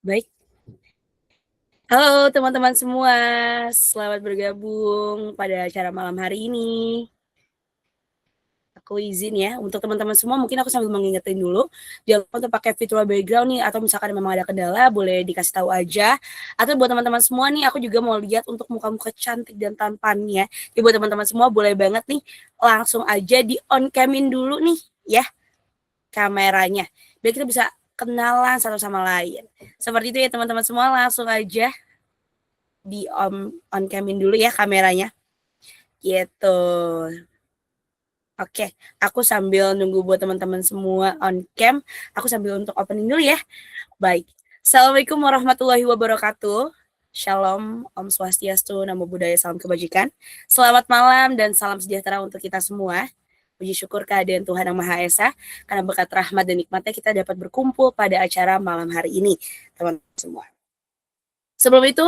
Baik, halo teman-teman semua, selamat bergabung pada acara malam hari ini. Aku izin ya, untuk teman-teman semua mungkin aku sambil mengingetin dulu, jangan lupa untuk pakai virtual background nih atau misalkan memang ada kendala boleh dikasih tahu aja. Atau buat teman-teman semua nih, aku juga mau lihat untuk muka-muka cantik dan tampannya. Jadi buat teman-teman semua boleh banget nih langsung aja di on cam-in dulu nih ya kameranya. Biar kita bisa kenalan satu sama lain. Seperti itu ya teman-teman semua, langsung aja di on cam-in dulu ya kameranya. Gitu. Oke, aku sambil nunggu buat teman-teman semua on cam, aku sambil untuk opening dulu ya. Baik. Assalamualaikum warahmatullahi wabarakatuh. Shalom, Om Swastiastu, Namo Buddhaya, Salam Kebajikan. Selamat malam dan salam sejahtera untuk kita semua. Puji syukur kehadiran Tuhan Yang Maha Esa, karena berkat rahmat dan nikmatnya kita dapat berkumpul pada acara malam hari ini, teman-teman semua. Sebelum itu,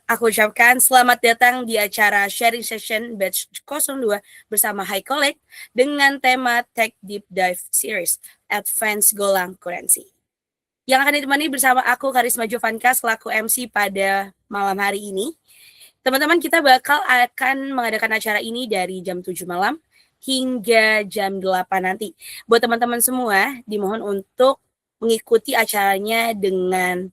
aku ucapkan selamat datang di acara sharing session batch 02 bersama High Collect dengan tema Tech Deep Dive Series Advanced Golang Currency. Yang akan ditemani bersama aku Karisma Jovanka selaku MC pada malam hari ini. Teman-teman, kita bakal akan mengadakan acara ini dari jam 7 malam hingga jam 8 nanti. Buat teman-teman semua, dimohon untuk mengikuti acaranya dengan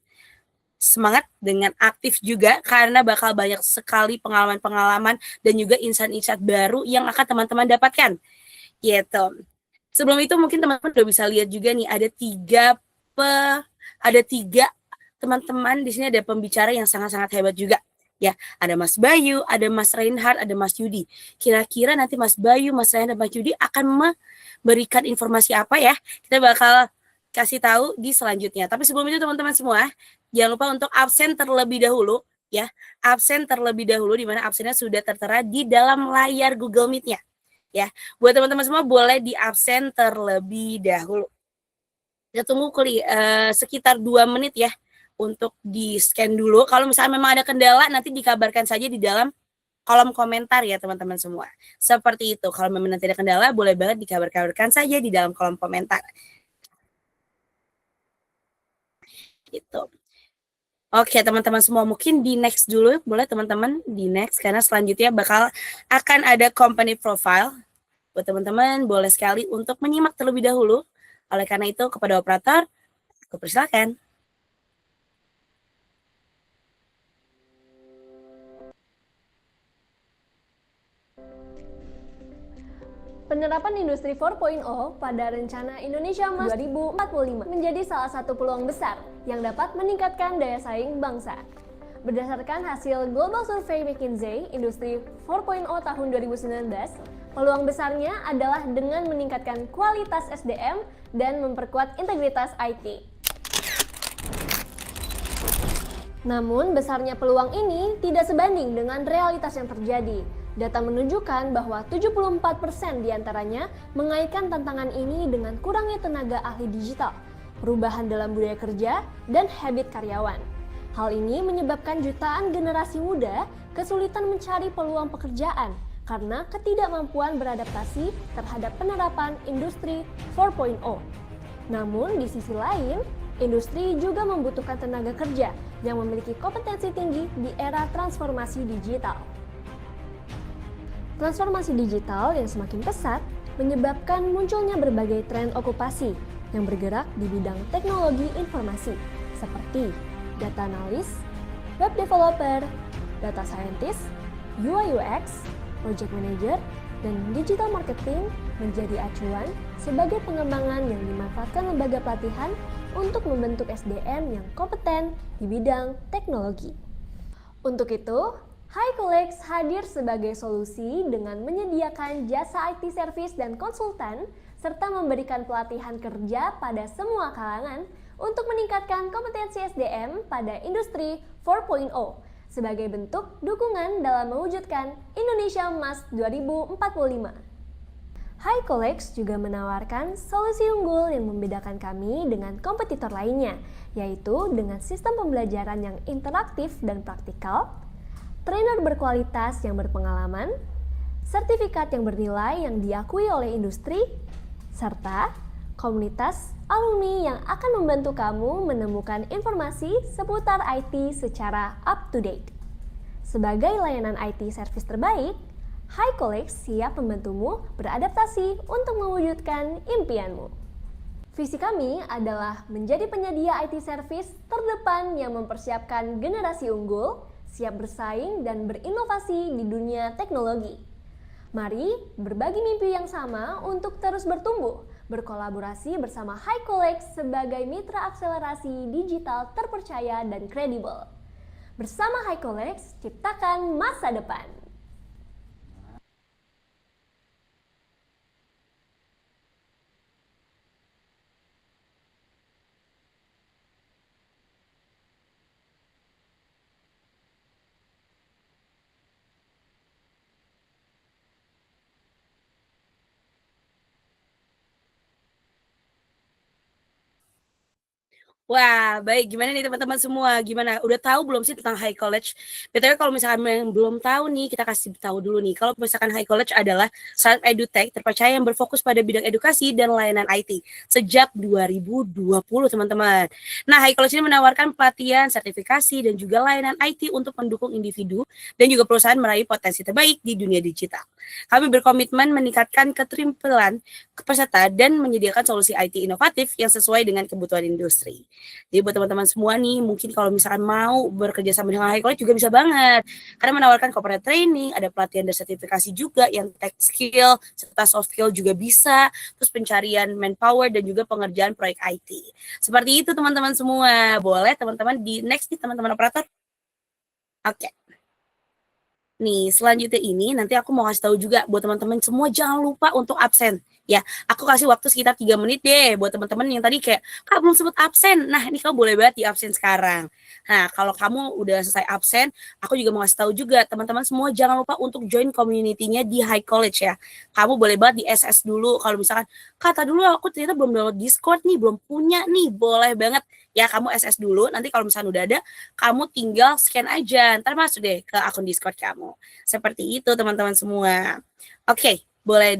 semangat, dengan aktif juga, karena bakal banyak sekali pengalaman-pengalaman dan juga insight-insight baru yang akan teman-teman dapatkan. Gitu. Sebelum itu mungkin teman-teman udah bisa lihat juga nih ada tiga teman-teman di sini, ada pembicara yang sangat-sangat hebat juga. Ya, ada Mas Bayu, ada Mas Reinhard, ada Mas Yudi. Kira-kira nanti Mas Bayu, Mas Reinhard, dan Mas Yudi akan memberikan informasi apa ya? Kita bakal kasih tahu di selanjutnya. Tapi sebelum itu teman-teman semua, jangan lupa untuk absen terlebih dahulu ya. Absen terlebih dahulu, di mana absennya sudah tertera di dalam layar Google Meet-nya. Ya, buat teman-teman semua boleh di absen terlebih dahulu. Kita tunggu sekitar 2 menit ya untuk di-scan dulu. Kalau misalnya memang ada kendala, nanti dikabarkan saja di dalam kolom komentar ya teman-teman semua. Seperti itu. Kalau memang nanti ada kendala, boleh banget dikabarkan saja di dalam kolom komentar. Gitu. Oke teman-teman semua, mungkin di next dulu, boleh teman-teman di next, karena selanjutnya akan ada company profile. Buat teman-teman boleh sekali untuk menyimak terlebih dahulu. Oleh karena itu kepada operator, aku persilakan. Penerapan Industri 4.0 pada rencana Indonesia Emas 2045 menjadi salah satu peluang besar yang dapat meningkatkan daya saing bangsa. Berdasarkan hasil Global Survey McKinsey Industri 4.0 tahun 2019, peluang besarnya adalah dengan meningkatkan kualitas SDM dan memperkuat integritas IT. Namun, besarnya peluang ini tidak sebanding dengan realitas yang terjadi. Data menunjukkan bahwa 74% diantaranya mengaitkan tantangan ini dengan kurangnya tenaga ahli digital, perubahan dalam budaya kerja, dan habit karyawan. Hal ini menyebabkan jutaan generasi muda kesulitan mencari peluang pekerjaan karena ketidakmampuan beradaptasi terhadap penerapan Industri 4.0. Namun, di sisi lain, industri juga membutuhkan tenaga kerja yang memiliki kompetensi tinggi di era transformasi digital. Transformasi digital yang semakin pesat menyebabkan munculnya berbagai tren okupasi yang bergerak di bidang teknologi informasi seperti data analis, web developer, data scientist, UI UX, project manager, dan digital marketing menjadi acuan sebagai pengembangan yang dimanfaatkan lembaga pelatihan untuk membentuk SDM yang kompeten di bidang teknologi. Untuk itu, HighCollex hadir sebagai solusi dengan menyediakan jasa IT service dan konsultan, serta memberikan pelatihan kerja pada semua kalangan untuk meningkatkan kompetensi SDM pada Industri 4.0 sebagai bentuk dukungan dalam mewujudkan Indonesia Emas 2045. HighCollex juga menawarkan solusi unggul yang membedakan kami dengan kompetitor lainnya, yaitu dengan sistem pembelajaran yang interaktif dan praktikal, trainer berkualitas yang berpengalaman, sertifikat yang bernilai yang diakui oleh industri, serta komunitas alumni yang akan membantu kamu menemukan informasi seputar IT secara up to date. Sebagai layanan IT service terbaik, HiCollege siap membantumu beradaptasi untuk mewujudkan impianmu. Visi kami adalah menjadi penyedia IT service terdepan yang mempersiapkan generasi unggul, siap bersaing dan berinovasi di dunia teknologi. Mari berbagi mimpi yang sama untuk terus bertumbuh, berkolaborasi bersama HiCollege sebagai mitra akselerasi digital terpercaya dan kredibel. Bersama HiCollege, ciptakan masa depan. Wah, baik. Gimana nih teman-teman semua? Gimana? Udah tahu belum sih tentang High College? BTW kalau misalkan yang belum tahu nih, kita kasih tahu dulu nih. Kalau misalkan High College adalah startup edutech terpercaya yang berfokus pada bidang edukasi dan layanan IT sejak 2020, teman-teman. Nah, High College ini menawarkan pelatihan, sertifikasi, dan juga layanan IT untuk mendukung individu dan juga perusahaan meraih potensi terbaik di dunia digital. Kami berkomitmen meningkatkan keterampilan peserta dan menyediakan solusi IT inovatif yang sesuai dengan kebutuhan industri. Jadi buat teman-teman semua nih, mungkin kalau misalkan mau bekerja sama dengan High College juga bisa banget. Karena menawarkan corporate training, ada pelatihan dan sertifikasi juga yang tech skill, serta soft skill juga bisa, terus pencarian manpower dan juga pengerjaan proyek IT. Seperti itu teman-teman semua. Boleh teman-teman di next nih teman-teman operator. Oke. Nih, selanjutnya ini nanti aku mau kasih tahu juga buat teman-teman semua jangan lupa untuk absen. Ya, aku kasih waktu sekitar 3 menit deh buat teman-teman yang tadi kayak, Kak belum sempat absen. Nah, ini kamu boleh banget di absen sekarang. Nah, kalau kamu udah selesai absen, aku juga mau kasih tahu juga teman-teman semua jangan lupa untuk join community-nya di High College ya. Kamu boleh banget di SS dulu kalau misalkan, Kata dulu aku ternyata belum download Discord nih, belum punya nih. Boleh banget ya kamu SS dulu. Nanti kalau misalkan udah ada, kamu tinggal scan aja. Ntar masuk deh ke akun Discord kamu. Seperti itu teman-teman semua. Oke, boleh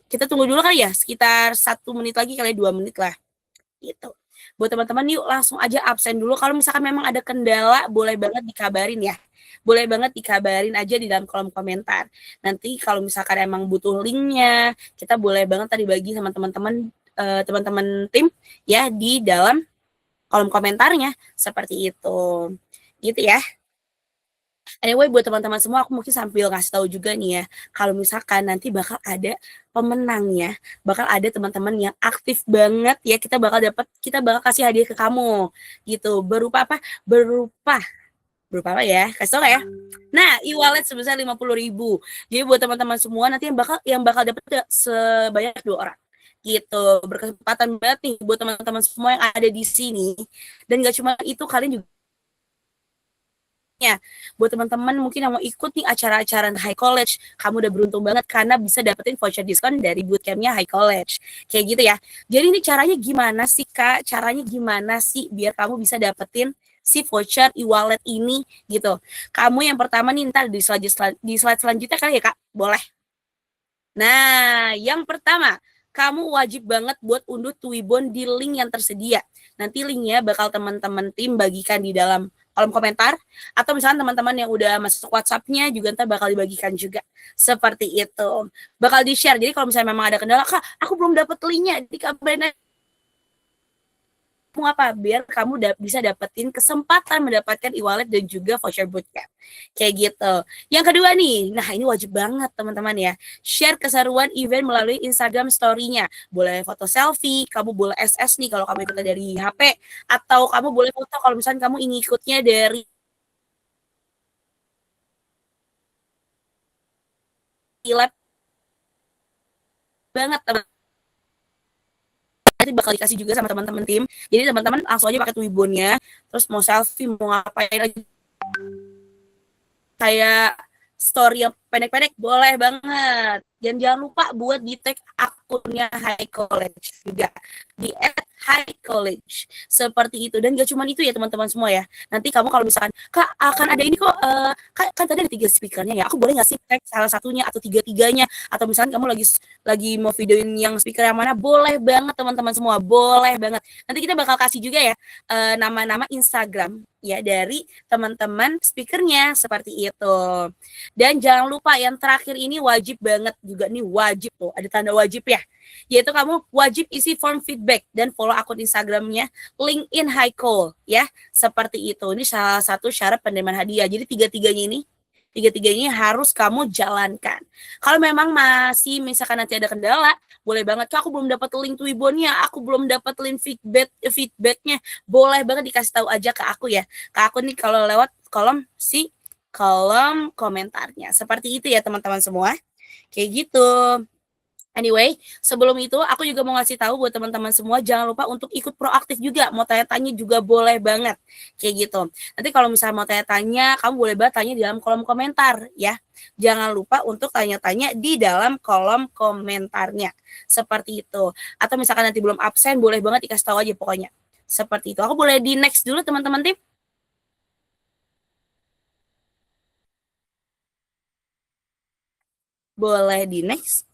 kita tunggu dulu kali ya, sekitar 1 menit lagi kali 2 menit lah. Gitu. Buat teman-teman yuk langsung aja absen dulu. Kalau misalkan memang ada kendala, boleh banget dikabarin ya. Boleh banget dikabarin aja di dalam kolom komentar. Nanti kalau misalkan emang butuh linknya, kita boleh banget tadi bagi sama teman-teman teman-teman tim ya di dalam kolom komentarnya seperti itu. Gitu ya. Anyway, buat teman-teman semua, aku mungkin sambil ngasih tahu juga nih ya, kalau misalkan nanti bakal ada pemenangnya, bakal ada teman-teman yang aktif banget ya, kita bakal kasih hadiah ke kamu, gitu. Berupa apa? Berupa apa ya? Kasih tau ya? Nah, e-wallet sebesar 50.000. Jadi buat teman-teman semua nanti yang bakal dapat sebanyak 2 orang. Gitu. Berkesempatan banget nih buat teman-teman semua yang ada di sini. Dan gak cuma itu, kalian juga buat teman-teman mungkin yang mau ikut nih acara-acara High College, kamu udah beruntung banget karena bisa dapetin voucher diskon dari bootcampnya High College. Kayak gitu ya. Jadi ini caranya gimana sih Kak? Caranya gimana sih biar kamu bisa dapetin si voucher e-wallet ini gitu. Kamu yang pertama nih ntar di slide selanjutnya kali ya Kak? Boleh. Nah, yang pertama, kamu wajib banget buat unduh Twibbon di link yang tersedia. Nanti linknya bakal teman-teman tim bagikan di dalam kolom komentar, atau misalnya teman-teman yang udah masuk WhatsApp-nya juga ntar bakal dibagikan juga. Seperti itu. Bakal di-share. Jadi kalau misalnya memang ada kendala, Kak, aku belum dapat linknya, dikabarin mau apa biar kamu bisa dapetin kesempatan mendapatkan e-wallet dan juga voucher bootcamp kayak gitu. Yang kedua nih, nah ini wajib banget teman-teman ya, share keseruan event melalui Instagram story-nya. Boleh foto selfie, kamu boleh SS nih kalau kamu ikutnya dari HP, atau kamu boleh foto kalau misalnya kamu ingin ikutnya dari lab banget teman, nanti bakal dikasih juga sama teman-teman tim. Jadi teman-teman langsung aja pakai Twibbonnya, terus mau selfie mau ngapain lagi kayak story yang pendek-pendek boleh banget. Dan jangan lupa buat di tag akunnya High College juga di @highcollege seperti itu. Dan gak cuma itu ya teman-teman semua ya. Nanti kamu kalau misalkan kak akan ada ini kok, kan tadi ada 3 speakernya ya. Aku boleh nggak sih tag salah satunya atau tiga-tiganya? Atau misalkan kamu lagi mau videoin yang speaker yang mana? Boleh banget teman-teman semua, boleh banget. Nanti kita bakal kasih juga ya nama-nama Instagram ya dari teman-teman speakernya seperti itu. Dan jangan lupa yang terakhir ini wajib banget juga nih, wajib tuh ada tanda wajib ya, yaitu kamu wajib isi form feedback dan follow akun Instagramnya LinkedIn High Call ya, seperti itu. Ini salah satu syarat penerimaan hadiah. Jadi tiga-tiganya harus kamu jalankan. Kalau memang masih misalkan nanti ada kendala, boleh banget kak aku belum dapat link Twibbonnya, aku belum dapat link feedbacknya, boleh banget dikasih tahu aja ke aku ya, ke aku nih kalau lewat kolom komentarnya. Seperti itu ya teman-teman semua. Kayak gitu. Anyway, sebelum itu aku juga mau ngasih tahu buat teman-teman semua jangan lupa untuk ikut proaktif juga. Mau tanya-tanya juga boleh banget. Kayak gitu. Nanti kalau misalnya mau tanya-tanya, kamu boleh banget tanya di dalam kolom komentar ya. Jangan lupa untuk tanya-tanya di dalam kolom komentarnya. Seperti itu. Atau misalkan nanti belum absen, boleh banget dikasih tahu aja pokoknya. Seperti itu. Aku boleh di next dulu teman-teman tim? Boleh di next.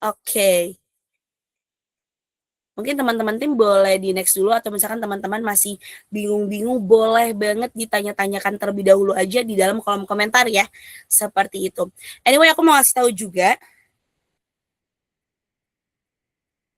Oke. Mungkin teman-teman tim boleh di next dulu atau misalkan teman-teman masih bingung-bingung boleh banget ditanya-tanyakan terlebih dahulu aja di dalam kolom komentar ya. Seperti itu. Anyway, aku mau kasih tahu juga.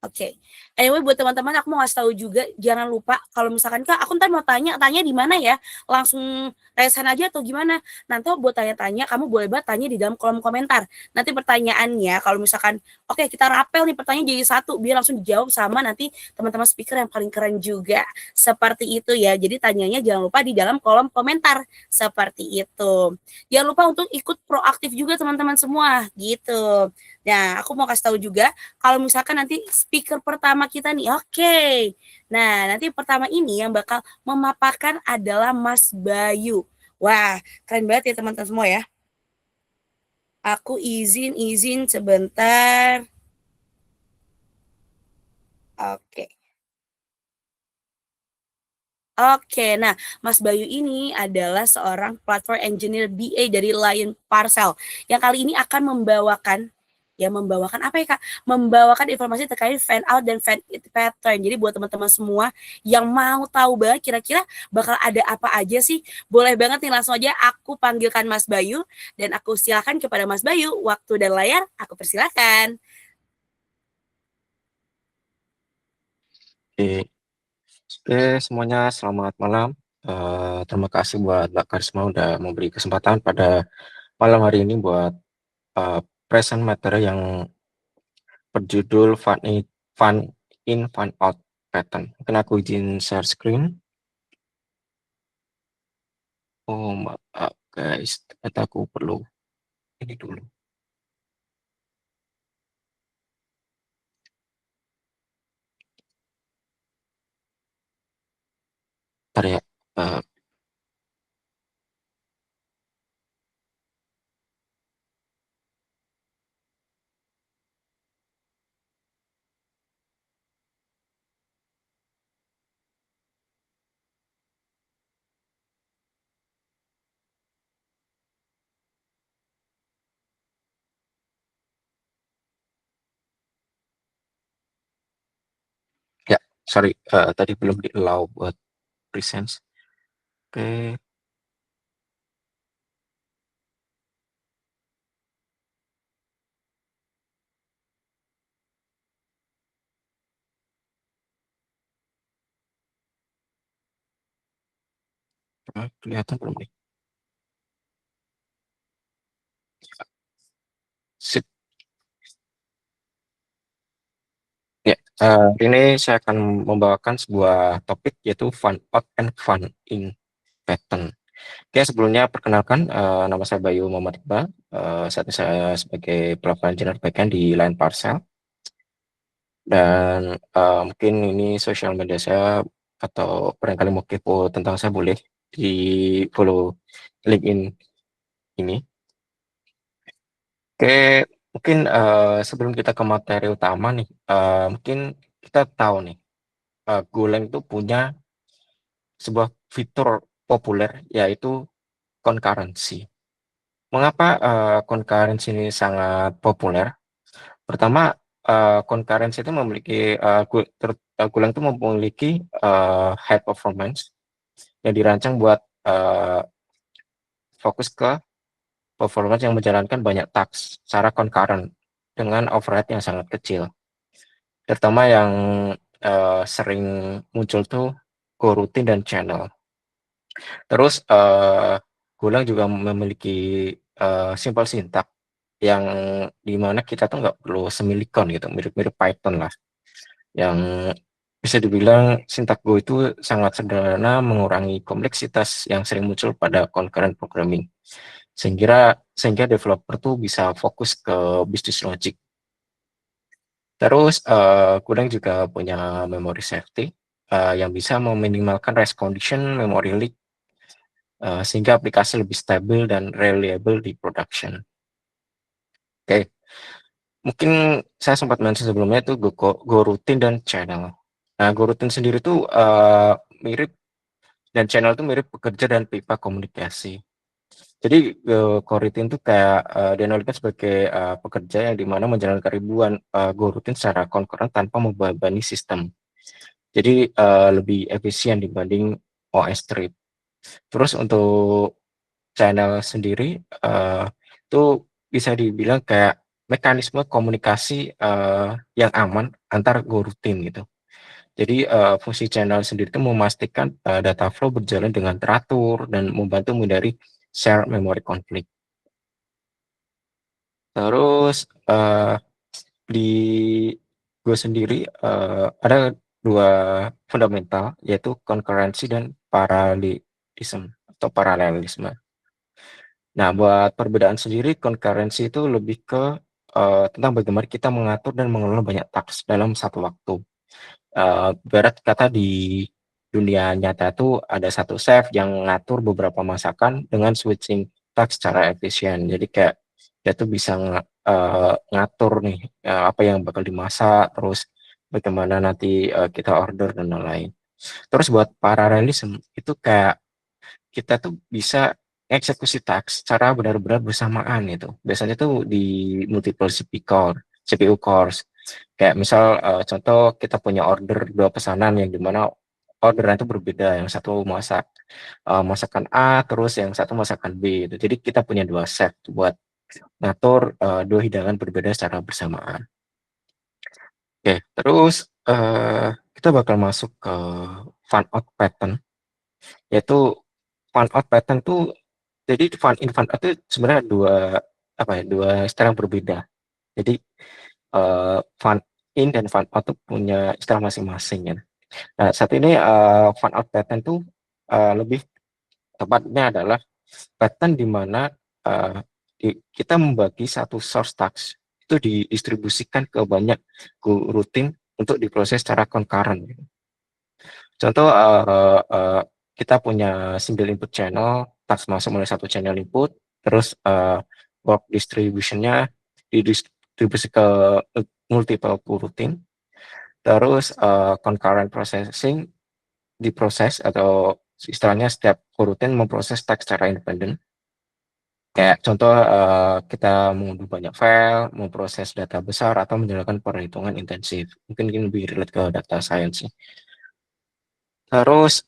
Oke. Anyway buat teman-teman aku mau ngasih tahu juga jangan lupa kalau misalkan Kak aku ntar mau tanya di mana ya? Langsung resign aja atau gimana? Nanti buat tanya-tanya kamu boleh banget tanya di dalam kolom komentar. Nanti pertanyaannya kalau misalkan oke kita rapel nih pertanyaan jadi satu biar langsung dijawab sama nanti teman-teman speaker yang paling keren juga. Seperti itu ya. Jadi tanyanya jangan lupa di dalam kolom komentar. Seperti itu. Jangan lupa untuk ikut proaktif juga teman-teman semua gitu. Nah, aku mau kasih tahu juga kalau misalkan nanti speaker pertama kita nih, oke. Nah, nanti pertama ini yang bakal memaparkan adalah Mas Bayu. Wah, keren banget ya teman-teman semua ya. Aku izin sebentar. Oke. Oke, nah Mas Bayu ini adalah seorang platform engineer BA dari Lion Parcel yang kali ini akan membawakan apa ya Kak? Membawakan informasi terkait fan out dan fan in pattern. Jadi buat teman-teman semua yang mau tahu banget kira-kira bakal ada apa aja sih, boleh banget nih langsung aja aku panggilkan Mas Bayu dan aku silakan kepada Mas Bayu, waktu dan layar aku persilakan. Oke, Oke, semuanya selamat malam. Terima kasih buat Mbak Karisma udah memberi kesempatan pada malam hari ini buat present materi yang berjudul Fun in Fun Out Pattern. Mungkin aku izin share screen. Oh maaf guys, ternyata aku perlu ini dulu. Bentar ya. Uh, ya, sorry, tadi belum di allow buat presence. Oke. Kelihatan belum nih? Sip. Ya, ini saya akan membawakan sebuah topik yaitu fun out and fun in pattern. Oke, sebelumnya perkenalkan nama saya Bayu Muhammad Iqbal. Saat ini saya sebagai platform engineer backend di Line Parcel. Dan mungkin ini sosial media saya atau barangkali mau kepo tentang saya boleh di follow LinkedIn ini. Oke, mungkin sebelum kita ke materi utama nih, mungkin kita tahu nih, Golang itu punya sebuah fitur populer yaitu concurrency. Mengapa concurrency ini sangat populer? Pertama, concurrency itu memiliki Golang itu memiliki high performance yang dirancang buat fokus ke performance yang menjalankan banyak task secara concurrent dengan overhead yang sangat kecil. Terutama yang sering muncul tuh coroutine dan channel. Terus Golang juga memiliki simple syntax yang dimana kita tuh nggak perlu semilikon gitu, mirip-mirip Python lah. Yang bisa dibilang syntax Go itu sangat sederhana, mengurangi kompleksitas yang sering muncul pada concurrent programming. Sehingga developer tuh bisa fokus ke business logic. Terus Golang juga punya memory safety yang bisa meminimalkan race condition, memory leak, sehingga aplikasi lebih stabil dan reliable di production. Oke, mungkin saya sempat mention sebelumnya itu Go Routine dan Channel. Nah, Go Routine sendiri tuh mirip dan Channel itu mirip pekerja dan pipa komunikasi. Jadi coroutine itu kayak dianalogikan sebagai pekerja yang dimana menjalankan ribuan Go Routine secara concurrent tanpa membebani sistem. Jadi lebih efisien dibanding OS trip. Terus untuk channel sendiri itu bisa dibilang kayak mekanisme komunikasi yang aman antar Go Routine gitu. Jadi fungsi channel sendiri itu memastikan data flow berjalan dengan teratur dan membantu menghindari share memory conflict. Terus di Go sendiri ada dua fundamental yaitu concurrency dan parallelism atau paralelisme. Nah, buat perbedaan sendiri, concurrency itu lebih ke tentang bagaimana kita mengatur dan mengelola banyak task dalam satu waktu. Berat kata di dunia nyata itu ada satu chef yang ngatur beberapa masakan dengan switching task secara efisien. Jadi kayak dia tuh bisa ngatur nih apa yang bakal dimasak, terus bagaimana nanti kita order dan lain-lain. Terus buat paralelism itu kayak kita tuh bisa eksekusi task secara benar-benar bersamaan itu. Biasanya tuh di multiple CPU cores. Kayak misal contoh kita punya order 2 pesanan yang dimana orderan itu berbeda. Yang satu masakan A, terus yang satu masakan B. Gitu. Jadi kita punya 2 set buat ngatur 2 hidangan berbeda secara bersamaan. Oke, terus kita bakal masuk ke fan out pattern, yaitu fan out pattern tuh jadi fan in fan out itu sebenarnya dua istilah yang berbeda. Jadi fan in dan fan out tuh punya istilah masing-masing ya. Nah, saat ini fan out pattern tuh lebih tepatnya adalah pattern di mana kita membagi satu source task itu didistribusikan ke banyak rutin untuk diproses secara concurrent. Contoh kita punya single input channel, task masuk melalui satu channel input, terus work distributionnya didistribusi ke multiple routine, terus concurrent processing diproses atau istilahnya setiap routine memproses task secara independen. Kayak contoh kita mengunduh banyak file, memproses data besar atau menjalankan perhitungan intensif. Mungkin ini lebih relate ke data science sih. Terus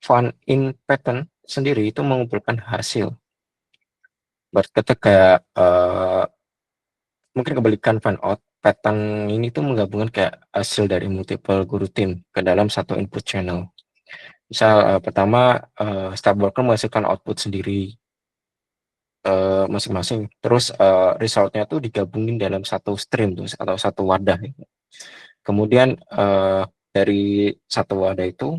fun in pattern sendiri itu mengumpulkan hasil. Berkata kayak mungkin kebalikan fan out, pattern ini tuh menggabungkan kayak hasil dari multiple routine ke dalam satu input channel. Misal pertama setiap worker menghasilkan output sendiri masing-masing. Terus resultnya tuh digabungin dalam satu stream tuh atau satu wadah. Kemudian dari satu wadah itu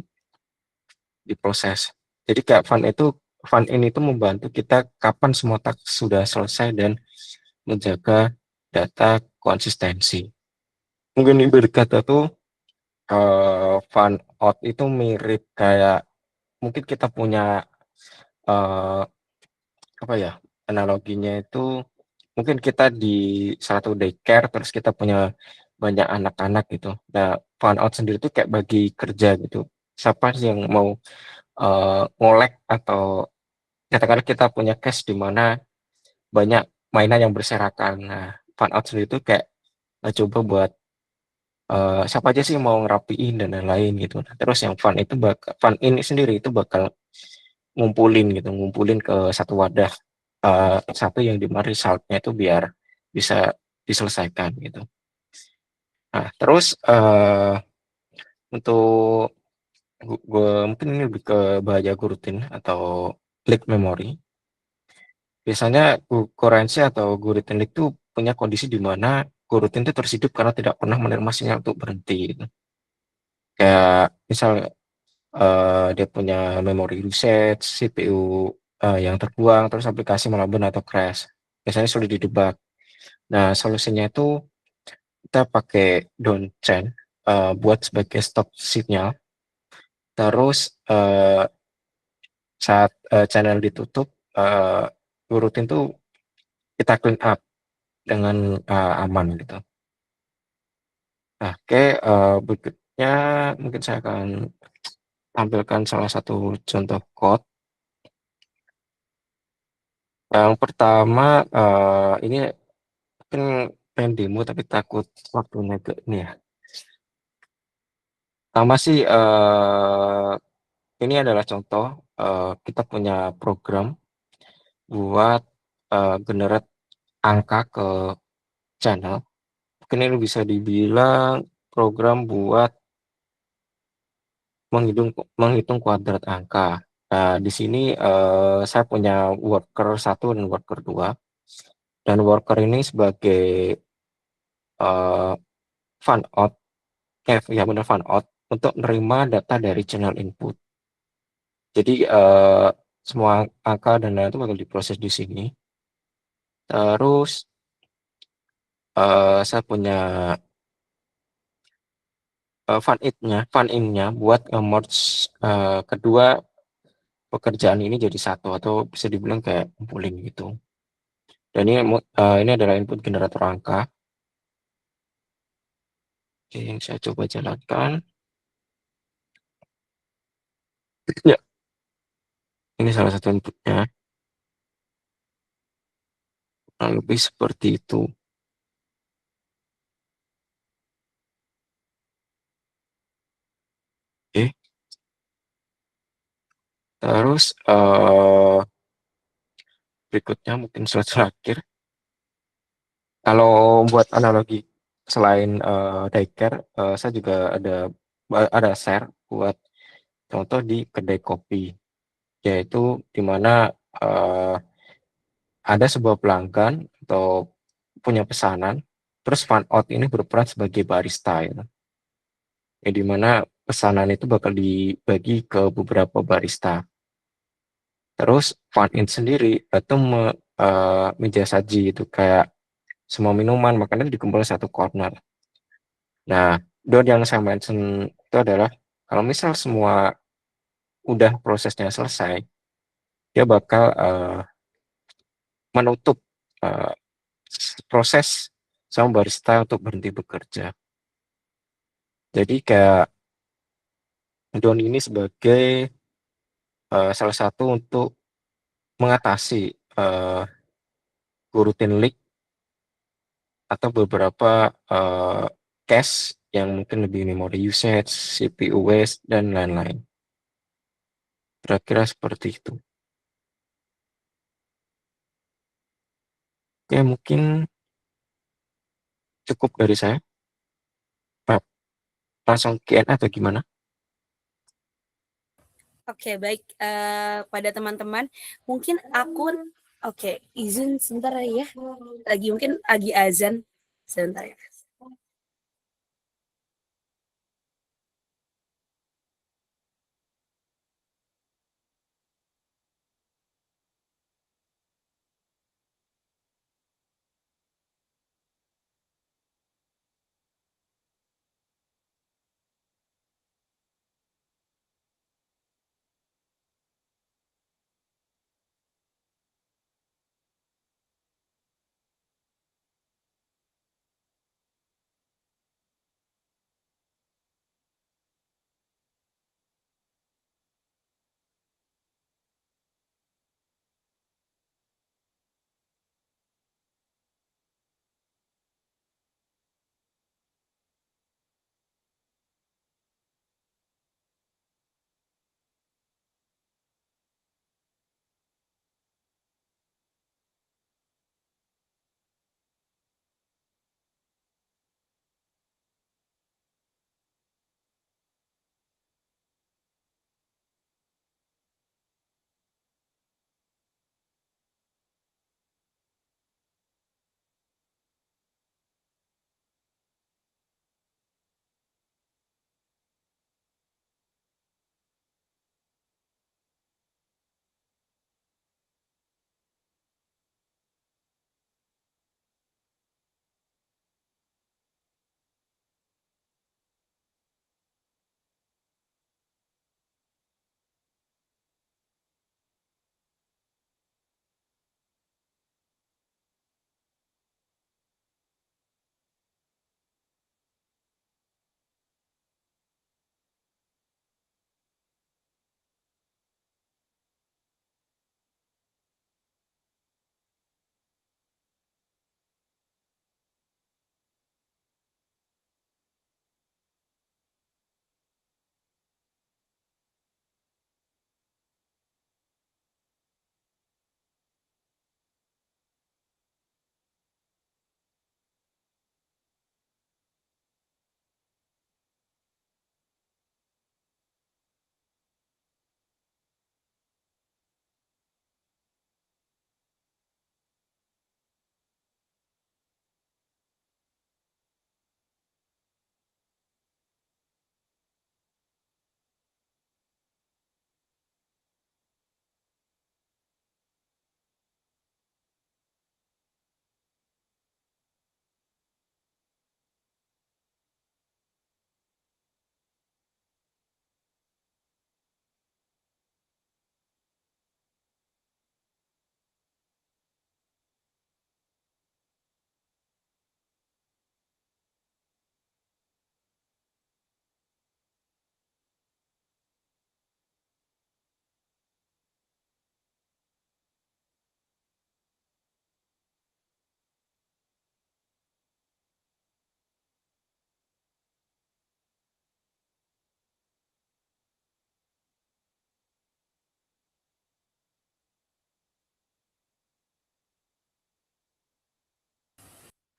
diproses. Jadi kayak fun in itu membantu kita kapan semua task sudah selesai dan menjaga data konsistensi. mungkin berkata tuh fan out itu mirip kayak mungkin kita punya eh, apa ya, analoginya itu mungkin kita di satu daycare terus kita punya banyak anak-anak gitu. Nah, fan out sendiri tuh kayak bagi kerja gitu. Siapa sih yang mau ngolek atau katakanlah kita punya cache di mana banyak mainan yang berserakan. Nah, fan out sendiri itu kayak coba buat siapa aja sih yang mau ngerapiin dan lain-lain gitu. Nah, terus yang fun ini sendiri itu bakal ngumpulin gitu, ngumpulin ke satu wadah satu yang dimana resultnya itu biar bisa diselesaikan gitu. Nah, terus untuk gue mungkin ini lebih ke bahaya gurutin atau leak memory. Biasanya currency atau gurutin leak itu punya kondisi di mana gurutin itu terhidup karena tidak pernah menerima sinyal untuk berhenti gitu. Kayak misal dia punya memori reset, CPU yang terbuang, terus aplikasi melambun atau crash. Biasanya sulit didebak. Nah, solusinya itu kita pakai downchain buat sebagai stop signal. Terus saat channel ditutup, uh, rutin tuh kita clean up dengan aman gitu. Nah, oke, berikutnya mungkin saya akan tampilkan salah satu contoh code. Yang pertama, ini mungkin pengen demo tapi takut waktunya ke ini ya. Pertama sih, ini adalah contoh kita punya program buat generate angka ke channel. Mungkin ini bisa dibilang program buat menghitung menghitung kuadrat angka. Nah, di sini saya punya worker satu dan worker 2. Dan worker ini sebagai eh, fan out, ya benar fan out untuk menerima data dari channel input. Jadi semua angka dan lain itu bakal diproses di sini. Terus saya punya fun in-nya buat merge kedua pekerjaan ini jadi satu atau bisa dibilang kayak ngumpulin gitu. Dan ini adalah input generator angka. Oke, yang saya coba jalankan. Ya, ini salah satu inputnya. Kurang lebih seperti itu. Oke, terus berikutnya mungkin slide terakhir. Kalau buat analogi selain daycare, saya juga ada share buat contoh di kedai kopi, yaitu di mana eh, ada sebuah pelanggan atau punya pesanan, terus fan out ini berperan sebagai barista, ya. Ya, di mana pesanan itu bakal dibagi ke beberapa barista. Terus fan in sendiri itu meja saji itu kayak semua minuman makanan dikumpulkan satu corner. Nah, don yang saya mention itu adalah kalau misal semua udah prosesnya selesai, dia bakal menutup eh, proses sama barista untuk berhenti bekerja. Jadi kayak don ini sebagai salah satu untuk mengatasi uh, routine leak atau beberapa cache yang mungkin lebih memory usage, CPU waste, dan lain-lain. Kira-kira seperti itu. Oke, mungkin cukup dari saya. Pak, langsung Q&A atau gimana? Oke, baik. Pada teman-teman, mungkin aku, oke, izin sebentar ya. Lagi mungkin lagi azan. Sebentar ya.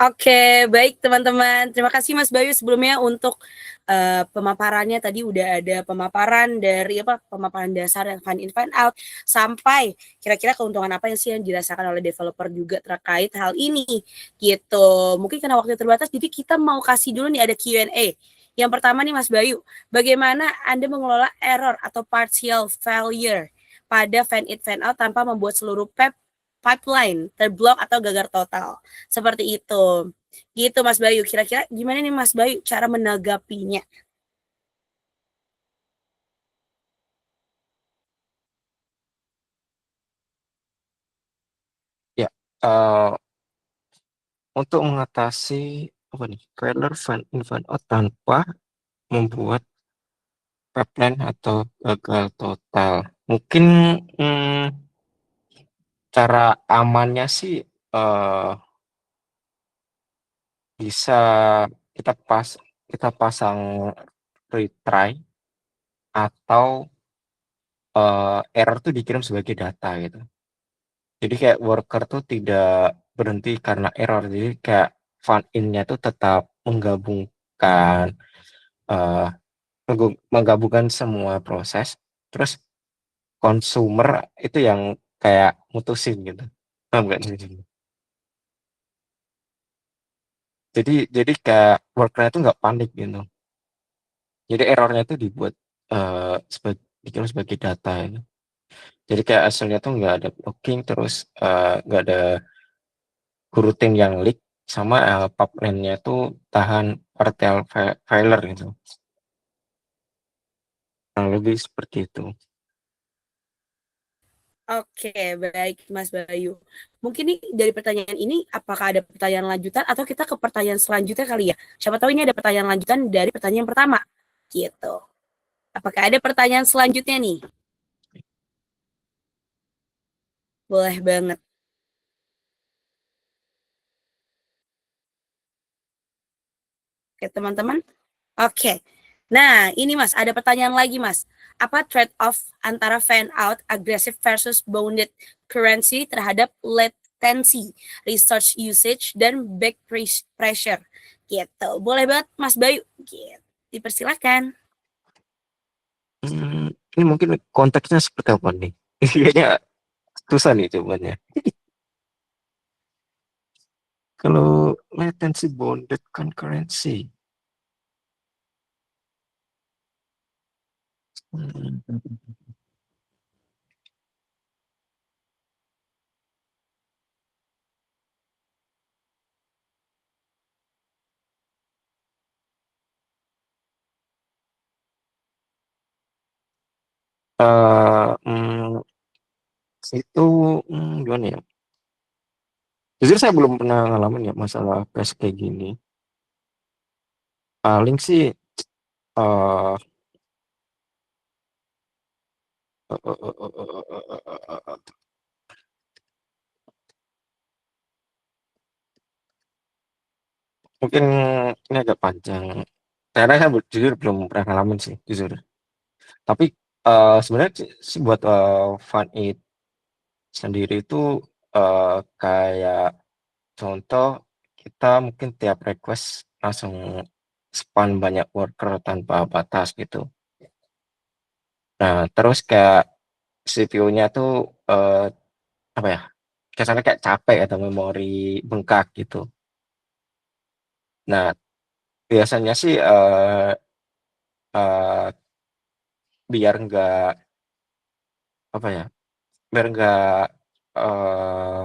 Oke, baik teman-teman. Terima kasih Mas Bayu sebelumnya untuk pemaparannya. Tadi udah ada pemaparan dari pemaparan dasar yang find in find out sampai kira-kira keuntungan apa sih yang dirasakan oleh developer juga terkait hal ini gitu. Mungkin karena waktu terbatas jadi kita mau kasih dulu nih ada Q&A. Yang pertama nih Mas Bayu, bagaimana Anda mengelola error atau partial failure pada find in find out tanpa membuat seluruh pipeline terblok atau gagal total? Seperti itu. Gitu Mas Bayu. Kira-kira gimana nih Mas Bayu cara menanggapinya? Ya, untuk mengatasi apa nih, failure fan in fan out tanpa membuat pipeline atau gagal total. Mungkin cara amannya sih bisa kita kita pasang retry atau error tuh dikirim sebagai data gitu. Jadi kayak worker tuh tidak berhenti karena error. Jadi kayak fan in-nya tuh tetap menggabungkan eh, menggabungkan semua proses. Terus consumer itu yang kayak mutusin gitu. Paham nggak sih? Jadi kayak worker itu nggak panik gitu. Jadi errornya itu dibuat dikirim sebagai data ya. Jadi kayak hasilnya tuh nggak ada blocking, terus nggak ada coroutine yang leak, sama pipeline-nya tuh tahan partial failure gitu. Kurang lebih seperti itu. Oke, baik Mas Bayu. Mungkin nih dari pertanyaan ini apakah ada pertanyaan lanjutan atau kita ke pertanyaan selanjutnya kali ya? Siapa tahu ini ada pertanyaan lanjutan dari pertanyaan pertama. Gitu. Apakah ada pertanyaan selanjutnya nih? Boleh banget. Oke, teman-teman. Oke. Nah, ini Mas, ada pertanyaan lagi Mas. Apa trade-off antara fan out aggressive versus bounded currency terhadap latency, resource usage, dan back pressure? Gitu. Boleh banget Mas Bayu. Gitu. Dipersilakan. Ini mungkin konteksnya seperti apa nih? Kayaknya susah nih jawabannya. Kalau latency bounded concurrency, hmm, itu gimana ya? Jujur saya belum pernah ngalamin ya masalah crash kayak gini. Paling sih eh mungkin ini agak panjang. Karena saya jujur belum pernah ngalamin sih, jujur. Tapi sebenarnya sih buat fun it sendiri itu kayak contoh kita mungkin tiap request langsung span banyak worker tanpa batas gitu. Nah, terus kayak CPU-nya tuh apa ya? Kesannya kayak capek atau memori bengkak gitu. Nah, biasanya sih eh, biar nggak apa ya? Biar nggak eh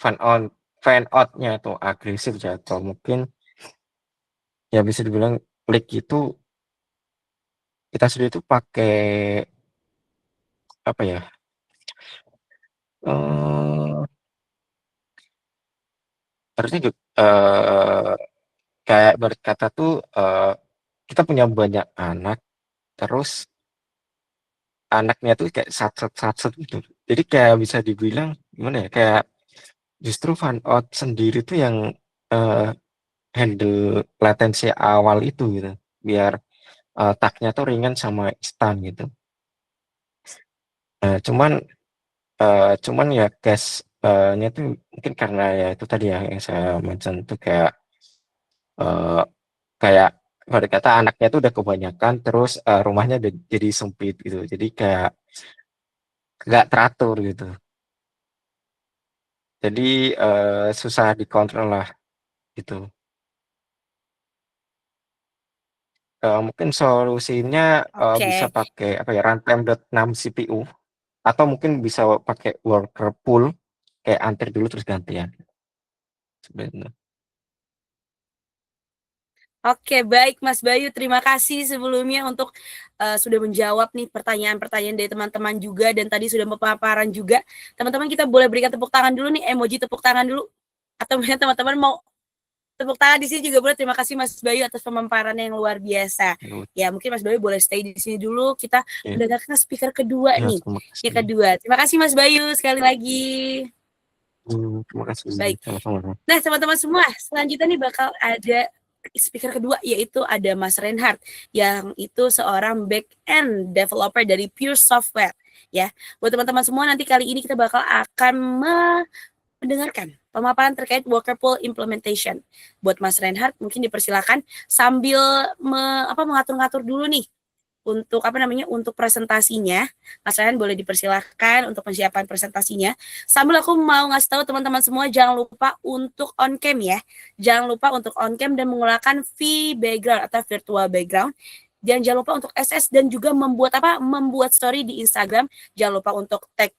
fan on fan out-nya tuh agresif ya, atau mungkin ya bisa dibilang klik itu kita sendiri tuh pakai apa ya? eh Harusnya kayak berkata tuh kita punya banyak anak, terus anaknya tuh kayak sat gitu. Jadi kayak bisa dibilang gimana ya? Kayak justru fan out sendiri tuh yang eh, handle latensi awal itu gitu, biar tag-nya tuh ringan sama instan gitu. Nah, cuman ya case-nya tuh mungkin karena ya itu tadi ya yang saya mention tuh kayak kayak kalau kata anaknya tuh udah kebanyakan, terus rumahnya jadi sempit gitu. Jadi kayak nggak teratur gitu. Jadi susah dikontrol lah gitu. Mungkin solusinya bisa Oke. pakai apa ya, runtime.6 CPU, atau mungkin bisa pakai worker pool, kayak antir dulu terus gantian sebenarnya. Oke, baik Mas Bayu, terima kasih sebelumnya untuk sudah menjawab nih pertanyaan-pertanyaan dari teman-teman juga, dan tadi sudah pemaparan juga. Teman-teman kita boleh berikan tepuk tangan dulu nih, emoji tepuk tangan dulu. Atau mungkin teman-teman mau tepuk tangan di sini juga boleh. Terima kasih Mas Bayu atas pemaparan yang luar biasa. Gitu. Ya, mungkin Mas Bayu boleh stay di sini dulu. Kita Ya, mendengarkan speaker kedua ya, nih. terima Yang kasih. kedua. Terima kasih Mas Bayu sekali lagi. Terima kasih. Baik. Sama-sama. Nah, teman-teman semua, selanjutnya nih bakal ada speaker kedua, yaitu ada Mas Reinhardt, yang itu seorang back-end developer dari Pure Software. Ya, buat teman-teman semua, nanti kali ini kita bakal akan mendengarkan pemaparan terkait worker pool implementation. Buat Mas Reinhardt, mungkin dipersilakan sambil mengatur-ngatur dulu nih untuk untuk presentasinya. Mas Ryan boleh dipersilahkan untuk persiapan presentasinya. Sambil aku mau ngasih tahu teman-teman semua, jangan lupa untuk on cam ya. Jangan lupa untuk on cam dan menggunakan background atau virtual background. Dan jangan lupa untuk SS dan juga membuat story di Instagram. Jangan lupa untuk tag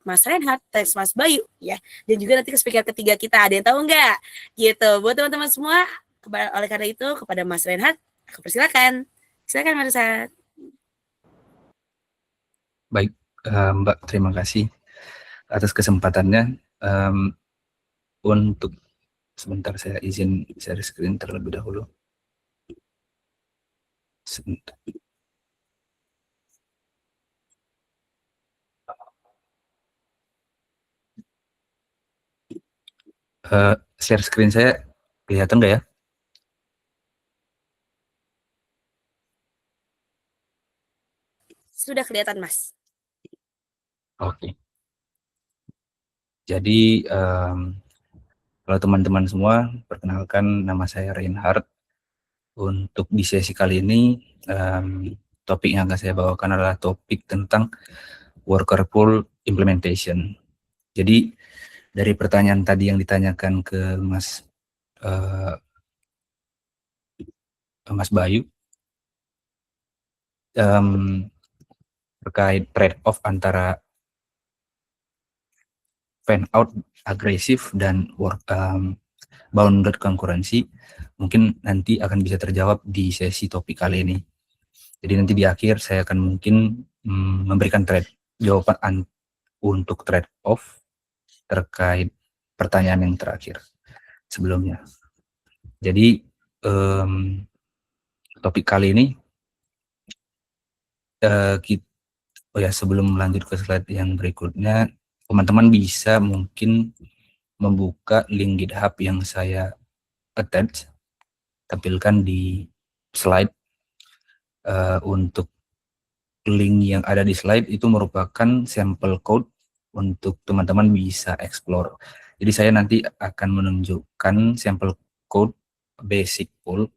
Mas Reinhardt, tag Mas Bayu ya. Dan juga nanti ke speaker ketiga kita, ada yang tahu nggak? Gitu. Buat teman-teman semua, oleh karena itu kepada Mas Reinhardt, aku persilakan. Silakan Marisa. Baik, Mbak, terima kasih atas kesempatannya. Untuk sebentar, saya izin share screen terlebih dahulu. Sebentar. Share screen saya kelihatan nggak ya? Sudah kelihatan, Mas. Oke. Jadi, kalau teman-teman semua, perkenalkan nama saya Reinhardt. Untuk di sesi kali ini, topik yang akan saya bawakan adalah topik tentang worker pool implementation. Jadi, dari pertanyaan tadi yang ditanyakan ke Mas Bayu, terkait trade-off antara fan out agresif dan bounded concurrency, mungkin nanti akan bisa terjawab di sesi topik kali ini. Jadi nanti di akhir saya akan mungkin memberikan jawaban untuk trade-off terkait pertanyaan yang terakhir sebelumnya. Jadi topik kali ini sebelum lanjut ke slide yang berikutnya, teman-teman bisa mungkin membuka link GitHub yang saya attach, tampilkan di slide. Untuk link yang ada di slide itu merupakan sampel code untuk teman-teman bisa explore. Jadi saya nanti akan menunjukkan sampel code basic pool,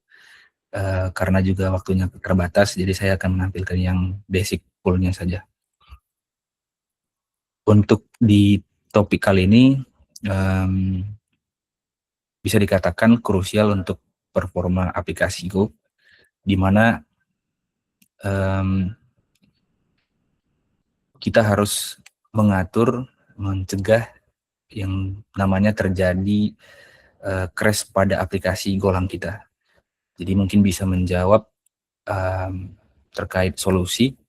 karena juga waktunya terbatas, jadi saya akan menampilkan yang basic poolnya saja. Untuk di topik kali ini bisa dikatakan krusial untuk performa aplikasi Go, di mana kita harus mengatur, mencegah yang namanya terjadi crash pada aplikasi Golang kita. Jadi mungkin bisa menjawab terkait solusi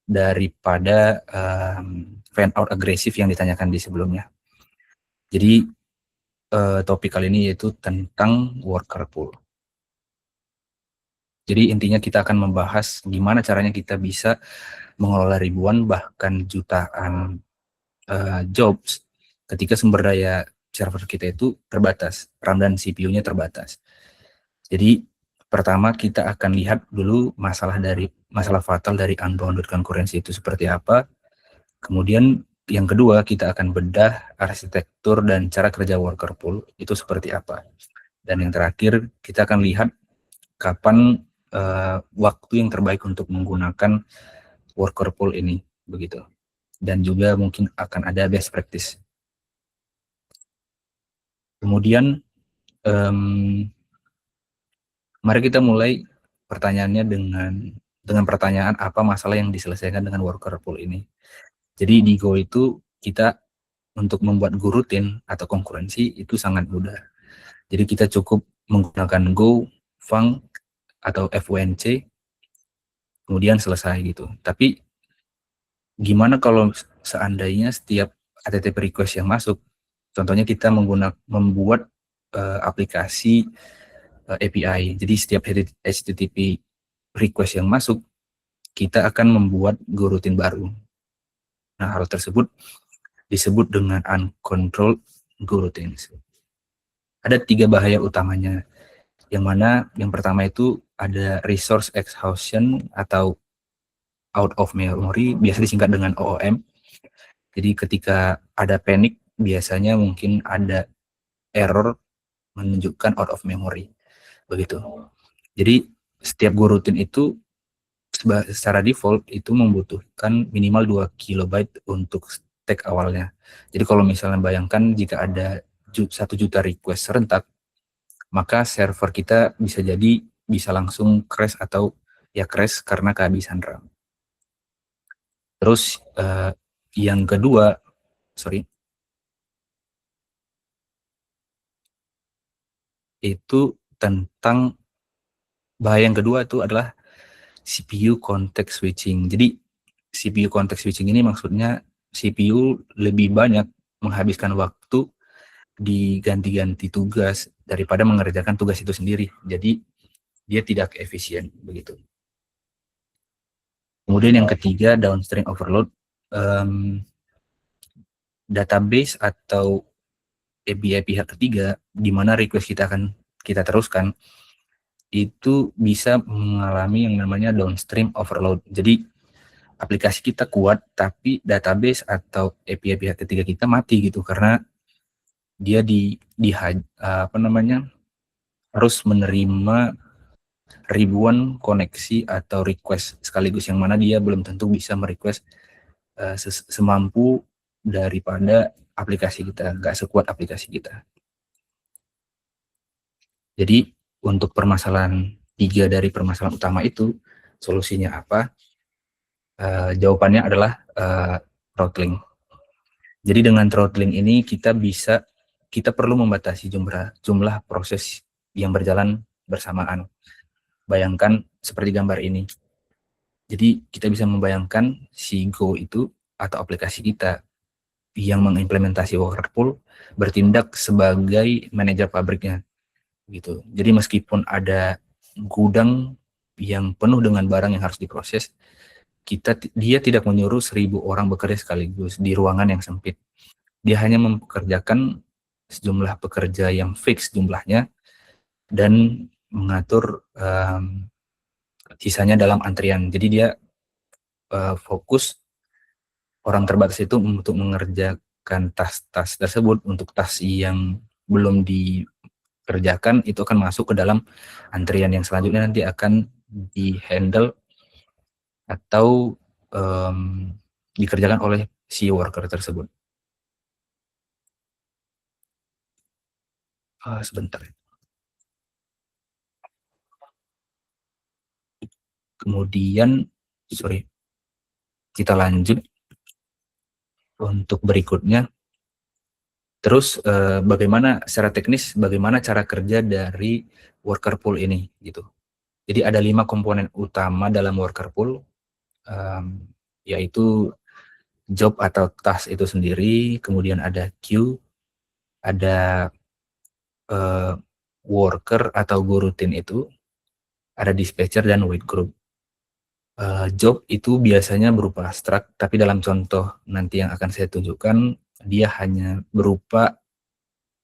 daripada fan out agresif yang ditanyakan di sebelumnya. Jadi topik kali ini yaitu tentang worker pool. Jadi intinya kita akan membahas gimana caranya kita bisa mengelola ribuan bahkan jutaan jobs ketika sumber daya server kita itu terbatas, RAM dan CPU-nya terbatas. Jadi pertama kita akan lihat dulu masalah fatal dari unbounded concurrency itu seperti apa. Kemudian yang kedua kita akan bedah arsitektur dan cara kerja worker pool itu seperti apa. Dan yang terakhir, kita akan lihat kapan waktu yang terbaik untuk menggunakan worker pool ini, begitu. Dan juga mungkin akan ada best practice. Kemudian, mari kita mulai pertanyaannya dengan pertanyaan apa masalah yang diselesaikan dengan worker pool ini. Jadi di Go itu kita untuk membuat Go rutin atau konkurensi itu sangat mudah. Jadi kita cukup menggunakan Go, func, atau func, kemudian selesai gitu. Tapi gimana kalau seandainya setiap HTTP request yang masuk, contohnya kita membuat aplikasi API. Jadi setiap HTTP request yang masuk, kita akan membuat Go rutin baru. Nah, hal tersebut disebut dengan uncontrolled Go routines. Ada 3 bahaya utamanya, yang mana yang pertama itu ada resource exhaustion atau out of memory, biasa disingkat dengan OOM. Jadi ketika ada panic, biasanya mungkin ada error menunjukkan out of memory, begitu. Jadi setiap Go routine itu secara default itu membutuhkan minimal 2 KB untuk stack awalnya. Jadi kalau misalnya bayangkan jika ada 1 juta request serentak, maka server kita bisa langsung crash atau ya crash karena kehabisan RAM. Terus yang kedua, itu tentang bahaya yang kedua itu adalah CPU context switching. Jadi CPU context switching ini maksudnya CPU lebih banyak menghabiskan waktu di ganti-ganti tugas daripada mengerjakan tugas itu sendiri. Jadi dia tidak efisien begitu. Kemudian yang ketiga, downstream overload. Database atau API pihak ketiga di mana request kita teruskan itu bisa mengalami yang namanya downstream overload. Jadi aplikasi kita kuat tapi database atau API pihak ketiga kita mati gitu karena dia harus menerima ribuan koneksi atau request sekaligus, yang mana dia belum tentu bisa merequest semampu daripada aplikasi kita, nggak sekuat aplikasi kita. Jadi untuk permasalahan 3 dari permasalahan utama itu, solusinya apa? Jawabannya adalah throttling. Jadi dengan throttling ini kita perlu membatasi jumlah proses yang berjalan bersamaan. Bayangkan seperti gambar ini. Jadi kita bisa membayangkan si Go itu atau aplikasi kita yang mengimplementasi worker pool bertindak sebagai manajer pabriknya gitu. Jadi meskipun ada gudang yang penuh dengan barang yang harus diproses, dia tidak menyuruh 1000 orang bekerja sekaligus di ruangan yang sempit. Dia hanya mempekerjakan sejumlah pekerja yang fix jumlahnya dan mengatur sisanya dalam antrian. Jadi dia fokus orang terbatas itu untuk mengerjakan tas-tas tersebut. Untuk tas yang belum dikerjakan itu akan masuk ke dalam antrian yang selanjutnya nanti akan di-handle atau dikerjakan oleh si worker tersebut. Sebentar. Kemudian, kita lanjut untuk berikutnya. Terus bagaimana secara teknis, bagaimana cara kerja dari worker pool ini gitu. Jadi ada 5 komponen utama dalam worker pool, yaitu job atau task itu sendiri, kemudian ada queue, ada worker atau Go routine itu, ada dispatcher dan wait group. Job itu biasanya berupa abstrak, tapi dalam contoh nanti yang akan saya tunjukkan, dia hanya berupa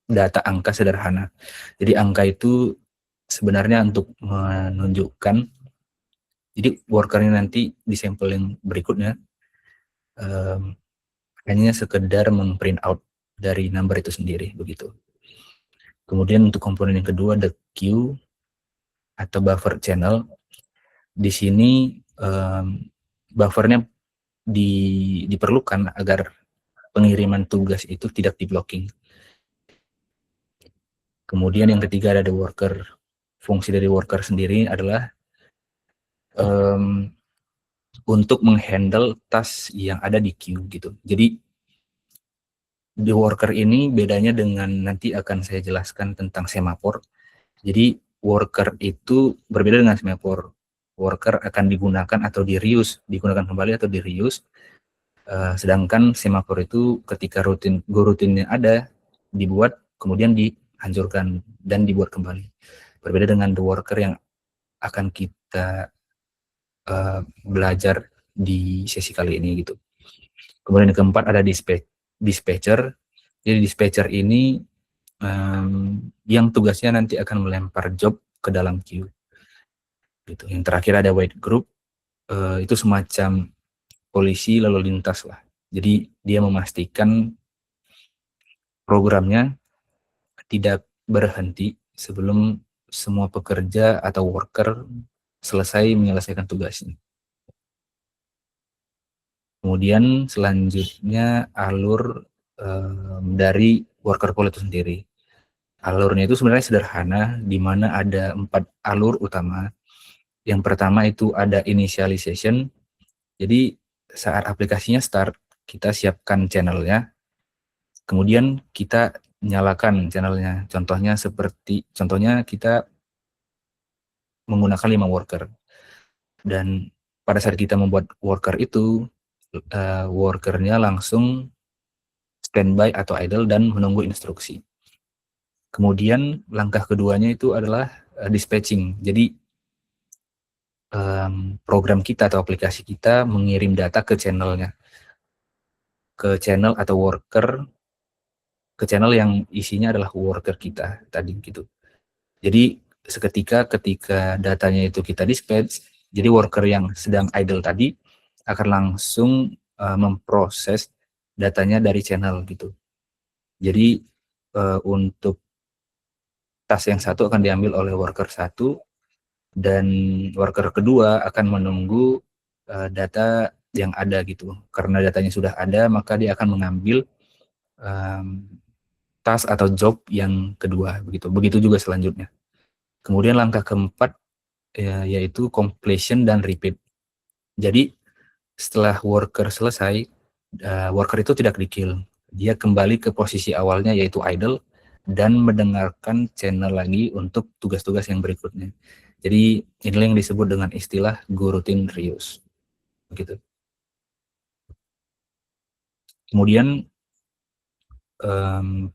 data angka sederhana. Jadi angka itu sebenarnya untuk menunjukkan, jadi workernya nanti di sampel yang berikutnya hanya sekedar memprint out dari number itu sendiri begitu. Kemudian untuk komponen yang kedua ada queue atau buffer channel. Di sini buffernya diperlukan agar pengiriman tugas itu tidak di-blocking. Kemudian yang ketiga ada worker. Fungsi dari worker sendiri adalah untuk menghandle task yang ada di queue gitu. Jadi di worker ini bedanya dengan nanti akan saya jelaskan tentang semafor. Jadi worker itu berbeda dengan semafor. Worker akan digunakan atau digunakan kembali atau di-reuse. Sedangkan semafor itu ketika rutinnya ada, dibuat kemudian dihancurkan dan dibuat kembali. Berbeda dengan the worker yang akan kita belajar di sesi kali ini gitu. Kemudian yang keempat ada dispatcher. Jadi dispatcher ini yang tugasnya nanti akan melempar job ke dalam queue. Gitu. Yang terakhir ada wait group, itu semacam polisi lalu lintas lah. Jadi dia memastikan programnya tidak berhenti sebelum semua pekerja atau worker selesai menyelesaikan tugasnya. Kemudian selanjutnya alur dari worker pool itu sendiri. Alurnya itu sebenarnya sederhana, di mana ada 4 alur utama. Yang pertama itu ada initialization. Jadi saat aplikasinya start, kita siapkan channelnya. Kemudian kita nyalakan channelnya. Contohnya kita menggunakan 5 worker. Dan pada saat kita membuat worker itu, workernya langsung standby atau idle dan menunggu instruksi. Kemudian langkah keduanya itu adalah dispatching. Jadi program kita atau aplikasi kita mengirim data ke channelnya, ke channel atau worker, ke channel yang isinya adalah worker kita tadi gitu. Jadi seketika ketika datanya itu kita dispatch, jadi worker yang sedang idle tadi akan langsung memproses datanya dari channel gitu. Jadi untuk task yang satu akan diambil oleh worker satu, dan worker kedua akan menunggu data yang ada gitu. Karena datanya sudah ada, maka dia akan mengambil task atau job yang kedua begitu. Begitu juga selanjutnya. Kemudian langkah keempat yaitu completion dan repeat. Jadi setelah worker selesai, worker itu tidak di-kill. Dia kembali ke posisi awalnya yaitu idle dan mendengarkan channel lagi untuk tugas-tugas yang berikutnya. Jadi inilah yang disebut dengan istilah go routine reuse. Begitu. Kemudian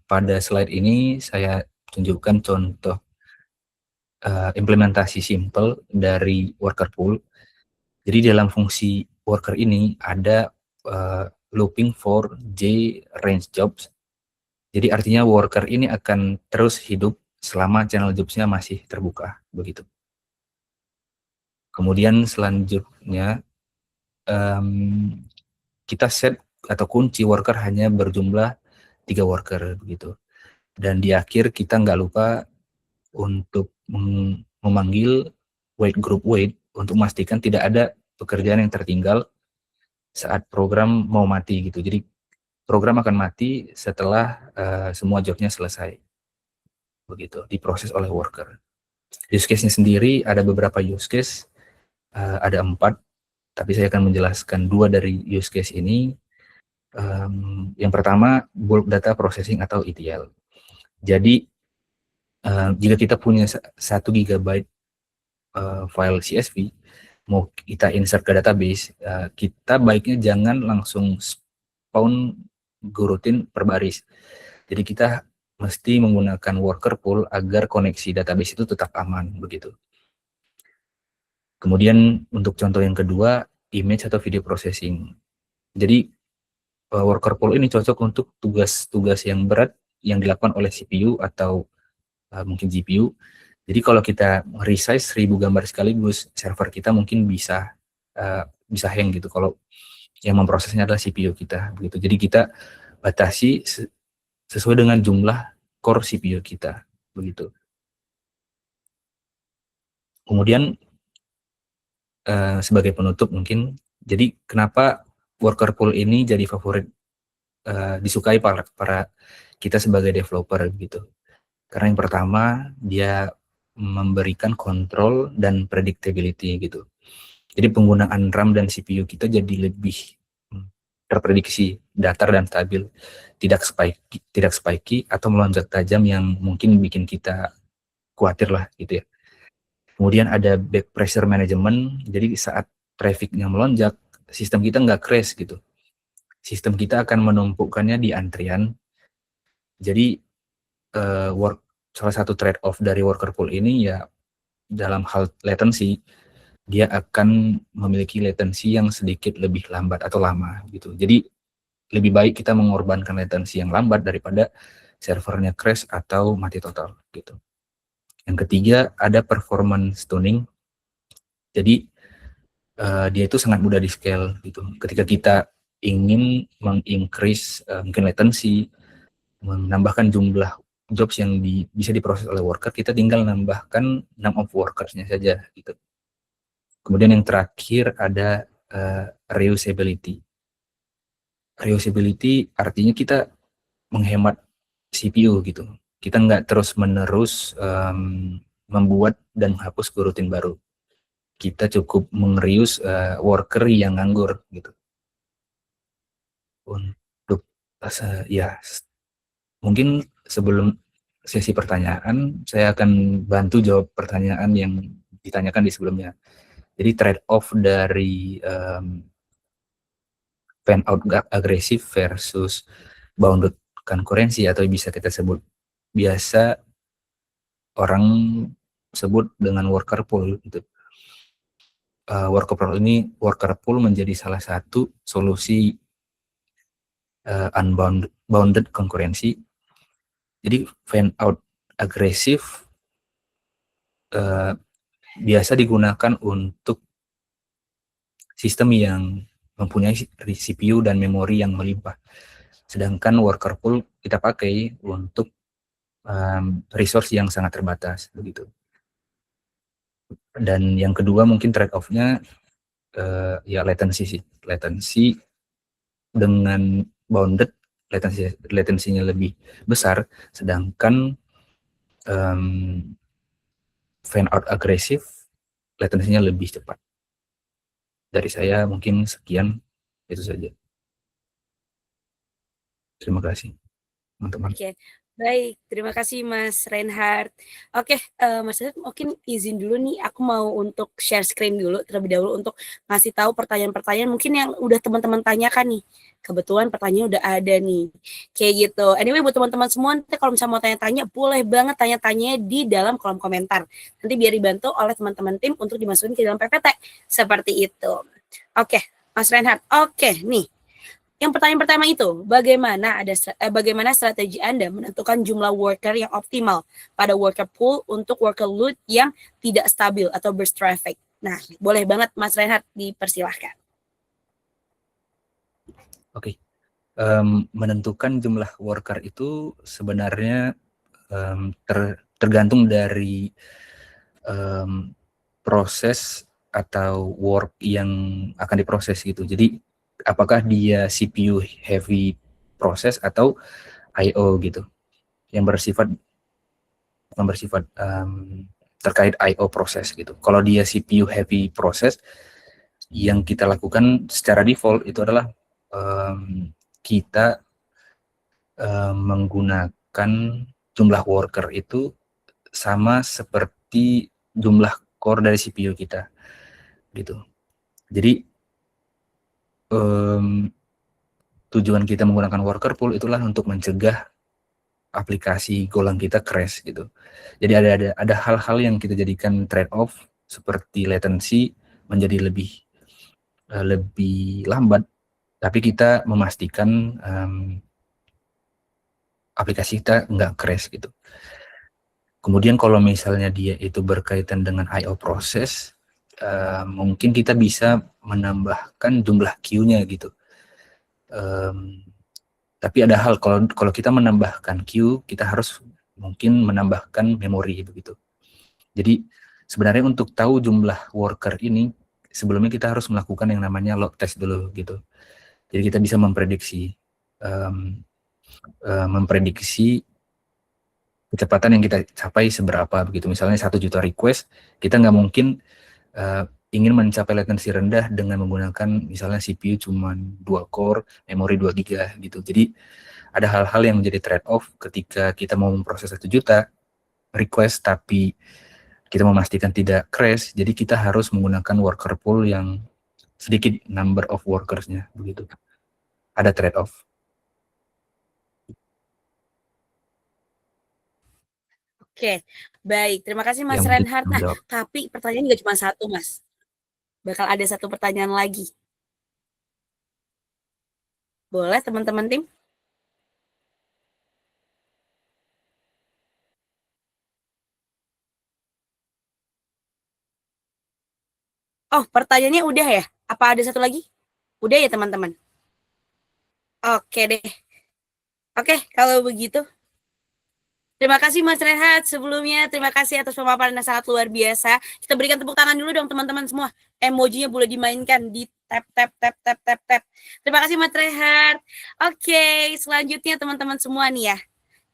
pada slide ini saya tunjukkan contoh implementasi simple dari worker pool. Jadi dalam fungsi worker ini ada looping for J range jobs. Jadi artinya worker ini akan terus hidup selama channel jobs-nya masih terbuka, begitu. Kemudian selanjutnya kita set atau kunci worker hanya berjumlah 3 worker, begitu. Dan di akhir kita nggak lupa untuk memanggil wait group wait untuk memastikan tidak ada pekerjaan yang tertinggal saat program mau mati gitu. Jadi program akan mati setelah semua jobnya selesai, begitu, diproses oleh worker. Use case-nya sendiri ada beberapa use case, ada 4, tapi saya akan menjelaskan 2 dari use case ini. Yang pertama bulk data processing atau ETL. Jadi jika kita punya 1 GB file CSV mau kita insert ke database, kita baiknya jangan langsung spawn goroutine per baris. Jadi kita mesti menggunakan worker pool agar koneksi database itu tetap aman, begitu. Kemudian untuk contoh yang kedua, image atau video processing. Jadi worker pool ini cocok untuk tugas-tugas yang berat yang dilakukan oleh CPU atau mungkin GPU. Jadi kalau kita resize 1000 gambar sekaligus, server kita mungkin bisa hang gitu kalau yang memprosesnya adalah CPU kita, begitu. Jadi kita batasi sesuai dengan jumlah core CPU kita, begitu. Kemudian sebagai penutup mungkin, jadi kenapa worker pool ini jadi favorit, disukai para kita sebagai developer gitu. Karena yang pertama dia memberikan kontrol dan predictability gitu. Jadi penggunaan RAM dan CPU kita jadi lebih terprediksi, datar dan stabil, tidak spiky atau melonjak tajam yang mungkin bikin kita khawatir lah gitu ya. Kemudian ada back pressure management, jadi saat trafficnya melonjak, sistem kita nggak crash gitu. Sistem kita akan menumpukannya di antrian. Jadi salah satu trade-off dari worker pool ini ya dalam hal latency, dia akan memiliki latency yang sedikit lebih lambat atau lama gitu. Jadi lebih baik kita mengorbankan latency yang lambat daripada servernya crash atau mati total gitu. Yang ketiga ada performance tuning. Jadi dia itu sangat mudah di scale gitu. Ketika kita ingin mengincrease mungkin latency, menambahkan jumlah jobs yang bisa diproses oleh worker, kita tinggal nambahkan number of workersnya saja gitu. Kemudian yang terakhir ada reusability. Reusability artinya kita menghemat CPU gitu. Kita nggak terus-menerus membuat dan menghapus coroutine baru. Kita cukup meng-reuse worker yang nganggur gitu. Untuk ya mungkin sebelum sesi pertanyaan, saya akan bantu jawab pertanyaan yang ditanyakan di sebelumnya. Jadi trade-off dari fan out agresif versus bounded concurrency atau bisa kita sebut biasa orang sebut dengan worker pool gitu. Worker pool menjadi salah satu solusi unbounded concurrency. Jadi fan out agresif biasa digunakan untuk sistem yang mempunyai CPU dan memori yang melimpah. Sedangkan worker pool kita pakai untuk resource yang sangat terbatas begitu. Dan yang kedua mungkin trade-off-nya ya latency sih. Latency dengan bounded latensinya lebih besar, sedangkan fan out agresif latensinya lebih cepat. Dari saya mungkin sekian, itu saja. Terima kasih teman-teman. Oke, baik. Terima kasih Mas Reinhardt. Oke, Mas Reinhardt mungkin izin dulu nih, aku mau untuk share screen dulu terlebih dahulu untuk ngasih tahu pertanyaan-pertanyaan mungkin yang udah teman-teman tanyakan nih. Kebetulan pertanyaan udah ada nih. Kayak gitu. Anyway, buat teman-teman semua, nanti kalau misalnya mau tanya-tanya, boleh banget tanya-tanya di dalam kolom komentar. Nanti biar dibantu oleh teman-teman tim untuk dimasukin ke dalam PPT. Seperti itu. Oke, Mas Reinhardt. Oke, nih. Yang pertanyaan pertama itu, bagaimana strategi Anda menentukan jumlah worker yang optimal pada worker pool untuk worker load yang tidak stabil atau burst traffic? Nah, boleh banget Mas Reinhardt dipersilahkan. Oke. Menentukan jumlah worker itu sebenarnya tergantung dari proses atau work yang akan diproses gitu. Jadi apakah dia CPU heavy proses atau I/O gitu, yang bersifat terkait I/O proses gitu. Kalau dia CPU heavy proses, yang kita lakukan secara default itu adalah kita menggunakan jumlah worker itu sama seperti jumlah core dari CPU kita gitu. Jadi tujuan kita menggunakan worker pool itulah untuk mencegah aplikasi golang kita crash gitu. Jadi ada hal-hal yang kita jadikan trade off seperti latency menjadi lebih lambat, tapi kita memastikan aplikasi kita nggak crash gitu. Kemudian kalau misalnya dia itu berkaitan dengan I/O proses, mungkin kita bisa menambahkan jumlah queue-nya gitu. Tapi ada hal, kalau kita menambahkan queue, kita harus mungkin menambahkan memori begitu. Jadi sebenarnya untuk tahu jumlah worker ini sebelumnya kita harus melakukan yang namanya load test dulu gitu. Jadi kita bisa memprediksi kecepatan yang kita capai seberapa begitu. Misalnya 1 juta request, kita nggak mungkin ingin mencapai latency rendah dengan menggunakan misalnya CPU cuma 2 core, memori 2 GB gitu. Jadi ada hal-hal yang menjadi trade-off ketika kita mau memproses 1 juta request tapi kita memastikan tidak crash, jadi kita harus menggunakan worker pool yang sedikit number of workers-nya begitu. Ada trade-off. Oke, baik. Terima kasih Mas Yang Reinhardt. Nah, menjawab. tapi pertanyaan juga cuma satu, Mas. Bakal ada satu pertanyaan lagi. Boleh teman-teman tim? Oh, pertanyaannya udah ya? Apa ada satu lagi? Udah ya teman-teman? Oke deh. Oke, kalau begitu. Terima kasih Mas Rehat sebelumnya. Terima kasih atas pemaparan yang sangat luar biasa. Kita berikan tepuk tangan dulu dong teman-teman semua. Emojinya boleh dimainkan di tap tap tap tap tap tap. Terima kasih Mas Rehat. Oke, selanjutnya teman-teman semua nih ya.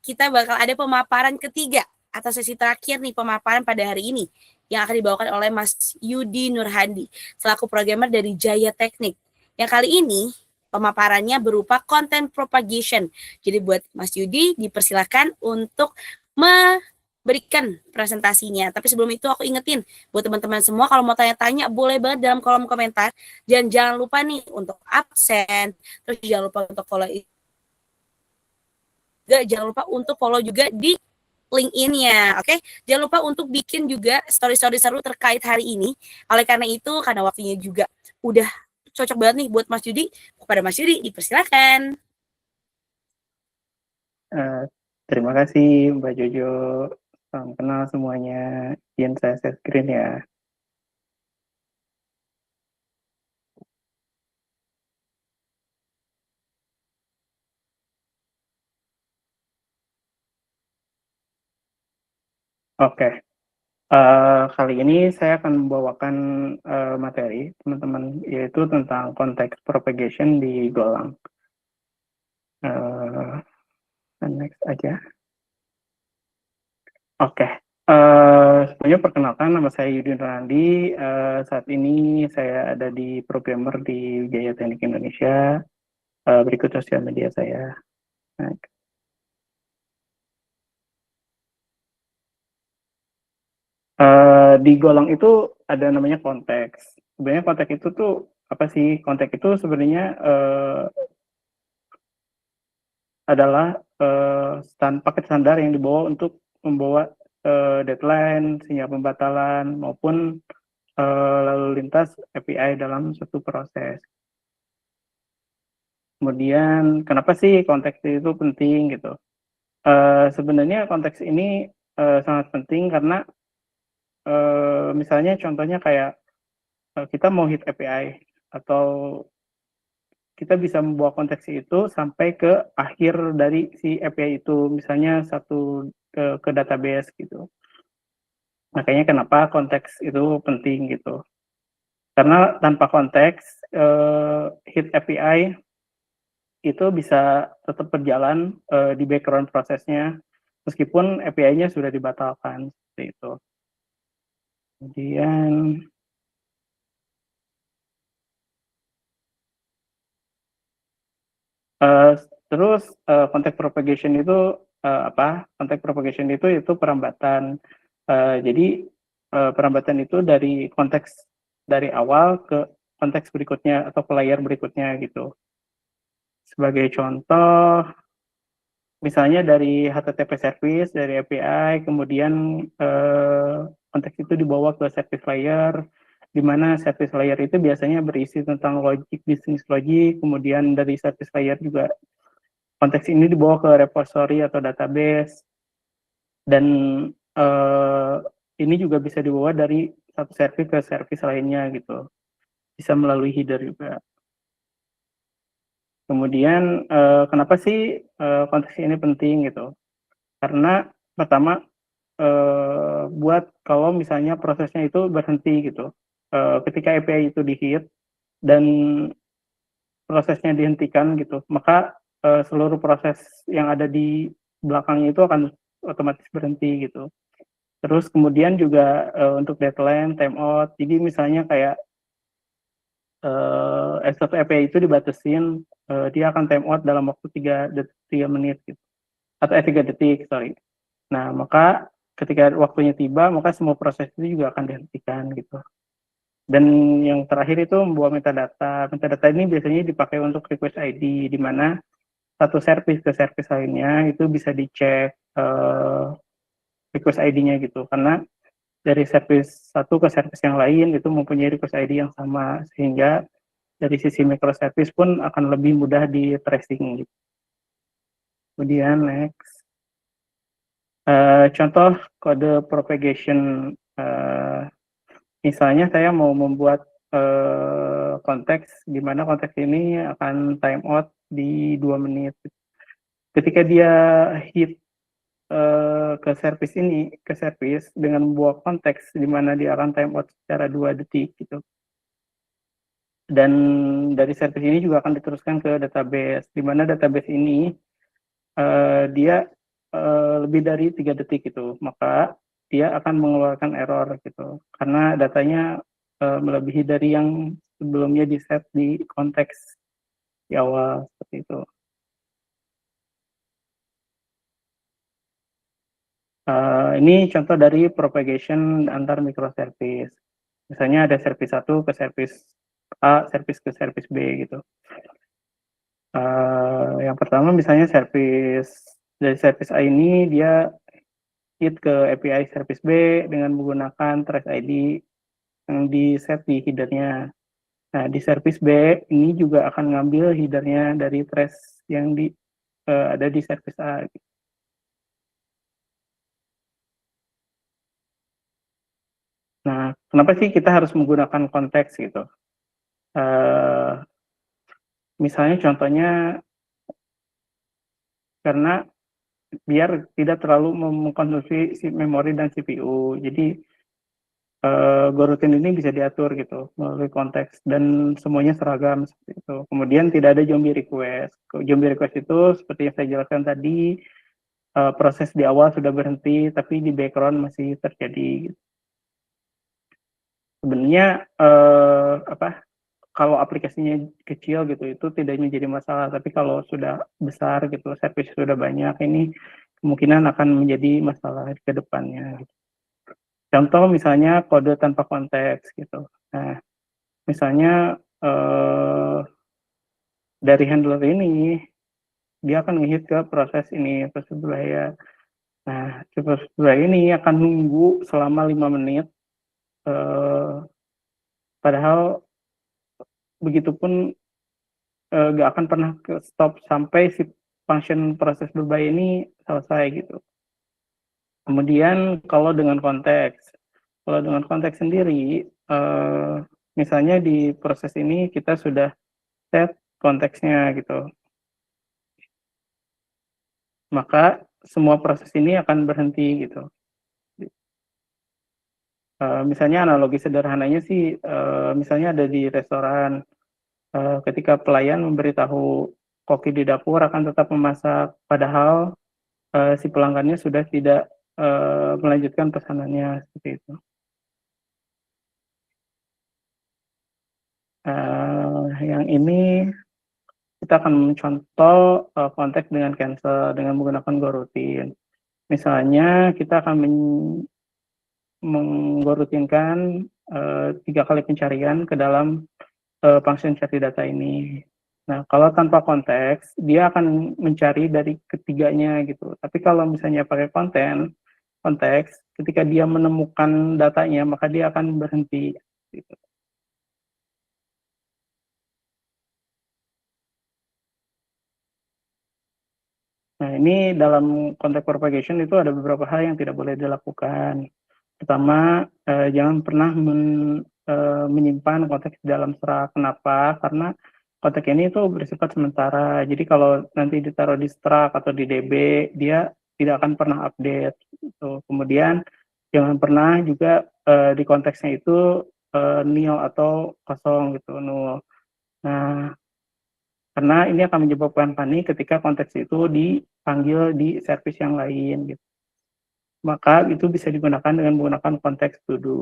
Kita bakal ada pemaparan ketiga atau sesi terakhir nih pemaparan pada hari ini yang akan dibawakan oleh Mas Yudi Nurhandi selaku programmer dari Jaya Teknik. Yang kali ini pemaparannya berupa content propagation. Jadi buat Mas Yudi dipersilakan untuk memberikan presentasinya. Tapi sebelum itu aku ingetin buat teman-teman semua kalau mau tanya-tanya boleh banget dalam kolom komentar. Dan jangan lupa nih untuk absen. Terus jangan lupa untuk follow jangan lupa untuk follow juga di LinkedIn-nya, oke? Jangan lupa untuk bikin juga story-story seru terkait hari ini. Oleh karena itu, karena waktunya juga udah cocok banget nih buat Mas Yudi. Kepada Mas Yudi, dipersilakan. Terima kasih Mbak Jojo. Salam kenal semuanya. Izin saya share screen ya. Oke. Kali ini saya akan membawakan materi teman-teman, yaitu tentang konteks propagation di Golang. Next aja. Oke. Sebelumnya perkenalkan, nama saya Yudi Nurhandi. Saat ini saya ada di programmer di Jaya Teknik Indonesia. Berikut sosial media saya. Next. Di Golang itu ada namanya konteks. Sebenarnya konteks itu tuh apa sih? Konteks itu sebenarnya adalah paket standar yang dibawa untuk membawa deadline, sinyal pembatalan, maupun lalu lintas API dalam suatu proses. Kemudian kenapa sih konteks itu penting gitu? Sebenarnya konteks ini sangat penting karena misalnya contohnya kayak kita mau hit API atau kita bisa membawa konteks itu sampai ke akhir dari si API itu, misalnya satu ke database gitu. Makanya kenapa konteks itu penting gitu. Karena tanpa konteks, hit API itu bisa tetap berjalan di background prosesnya, meskipun API-nya sudah dibatalkan, seperti itu. Kemudian terus context propagation itu apa? Context propagation itu perambatan. Jadi perambatan itu dari konteks dari awal ke konteks berikutnya atau ke layer berikutnya gitu. Sebagai contoh, misalnya dari HTTP service, dari API, kemudian konteks itu dibawa ke service layer, di mana service layer itu biasanya berisi tentang logic, business logic, kemudian dari service layer juga konteks ini dibawa ke repository atau database, dan ini juga bisa dibawa dari satu service ke service lainnya gitu, bisa melalui header juga. Kemudian kenapa sih konteks ini penting gitu? Karena pertama buat kalau misalnya prosesnya itu berhenti gitu. Ketika API itu di-hit dan prosesnya dihentikan gitu, maka seluruh proses yang ada di belakangnya itu akan otomatis berhenti gitu. Terus kemudian juga untuk deadline, timeout. Jadi misalnya kayak satu API itu dibatasin, dia akan timeout dalam waktu 3 menit gitu. Atau 3 detik, sorry. Nah, maka ketika waktunya tiba, maka semua proses itu juga akan dihentikan gitu. Dan yang terakhir itu membawa metadata. Metadata ini biasanya dipakai untuk request ID, di mana satu service ke service lainnya itu bisa dicek request ID-nya gitu. Karena dari service satu ke service yang lain itu mempunyai request ID yang sama, sehingga dari sisi microservice pun akan lebih mudah di tracing gitu. Kemudian next. Contoh kode propagation, misalnya saya mau membuat konteks di mana konteks ini akan timeout di 2 menit. Ketika dia hit ke service ini, ke service dengan membuat konteks di mana dia akan timeout secara 2 detik gitu. Dan dari service ini juga akan diteruskan ke database, di mana database ini dia lebih dari 3 detik gitu, maka dia akan mengeluarkan error gitu, karena datanya melebihi dari yang sebelumnya di set di konteks di awal, seperti itu. Ini contoh dari propagation antar microservice. Misalnya ada service 1 ke service A, service ke service B gitu. Yang pertama misalnya dari service A ini dia hit ke API service B dengan menggunakan trace ID yang di set di headernya. Nah, di service B ini juga akan ngambil headernya dari trace yang ada di service A. Nah, kenapa sih kita harus menggunakan konteks gitu? Misalnya contohnya karena biar tidak terlalu mengkonsumsi memori dan CPU. Jadi goroutine ini bisa diatur gitu melalui konteks dan semuanya seragam seperti itu. Kemudian tidak ada zombie request. Zombie request itu seperti yang saya jelaskan tadi, proses di awal sudah berhenti tapi di background masih terjadi. Sebenarnya kalau aplikasinya kecil gitu itu tidak menjadi masalah, tapi kalau sudah besar gitu, service sudah banyak, ini kemungkinan akan menjadi masalah ke depannya. Contoh misalnya kode tanpa konteks gitu. Nah, misalnya dari handler ini dia akan ngehit ke proses ini, proses berbahaya. Nah, proses berbahaya ini akan nunggu selama 5 menit, padahal begitupun nggak akan pernah stop sampai si function proses berbahaya ini selesai gitu. Kemudian kalau dengan konteks sendiri, misalnya di proses ini kita sudah set konteksnya gitu, maka semua proses ini akan berhenti gitu. Misalnya analogi sederhananya sih, misalnya ada di restoran, ketika pelayan memberitahu koki di dapur akan tetap memasak, padahal si pelanggannya sudah tidak melanjutkan pesanannya, seperti itu. Yang ini kita akan mencontoh konteks dengan cancel dengan menggunakan goroutine. Misalnya kita akan menggoroutine-kan 3 kali pencarian ke dalam function cari data ini. Nah, kalau tanpa konteks, dia akan mencari dari ketiganya gitu. Tapi kalau misalnya pakai konteks, ketika dia menemukan datanya, maka dia akan berhenti. Gitu. Nah, ini dalam konteks propagation itu ada beberapa hal yang tidak boleh dilakukan. Pertama, jangan pernah menyimpan konteks di dalam struct. Kenapa? Karena konteks ini itu bersifat sementara. Jadi kalau nanti ditaruh di struct atau di DB, dia tidak akan pernah update gitu. Kemudian jangan pernah juga di konteksnya itu nil atau kosong gitu, nul. Nah, karena ini akan menyebabkan panik ketika konteks itu dipanggil di service yang lain gitu. Maka itu bisa digunakan dengan menggunakan konteks to do.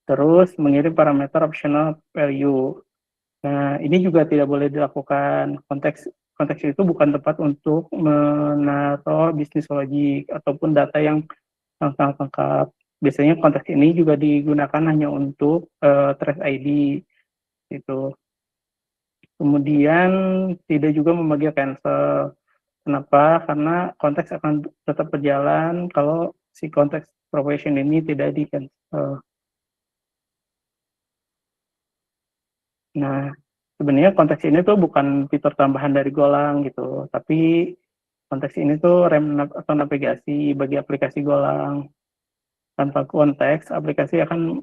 Terus mengirim parameter optional value. Nah, ini juga tidak boleh dilakukan. Konteks itu bukan tempat untuk menaruh bisnis logik ataupun data yang sangat lengkap. Biasanya konteks ini juga digunakan hanya untuk trace ID itu. Kemudian tidak juga memanggil cancel. Kenapa? Karena konteks akan tetap berjalan kalau si konteks propagation ini tidak di cancel. Nah, sebenarnya konteks ini tuh bukan fitur tambahan dari Golang gitu, tapi konteks ini tuh rem atau navigasi bagi aplikasi Golang. Tanpa konteks, aplikasi akan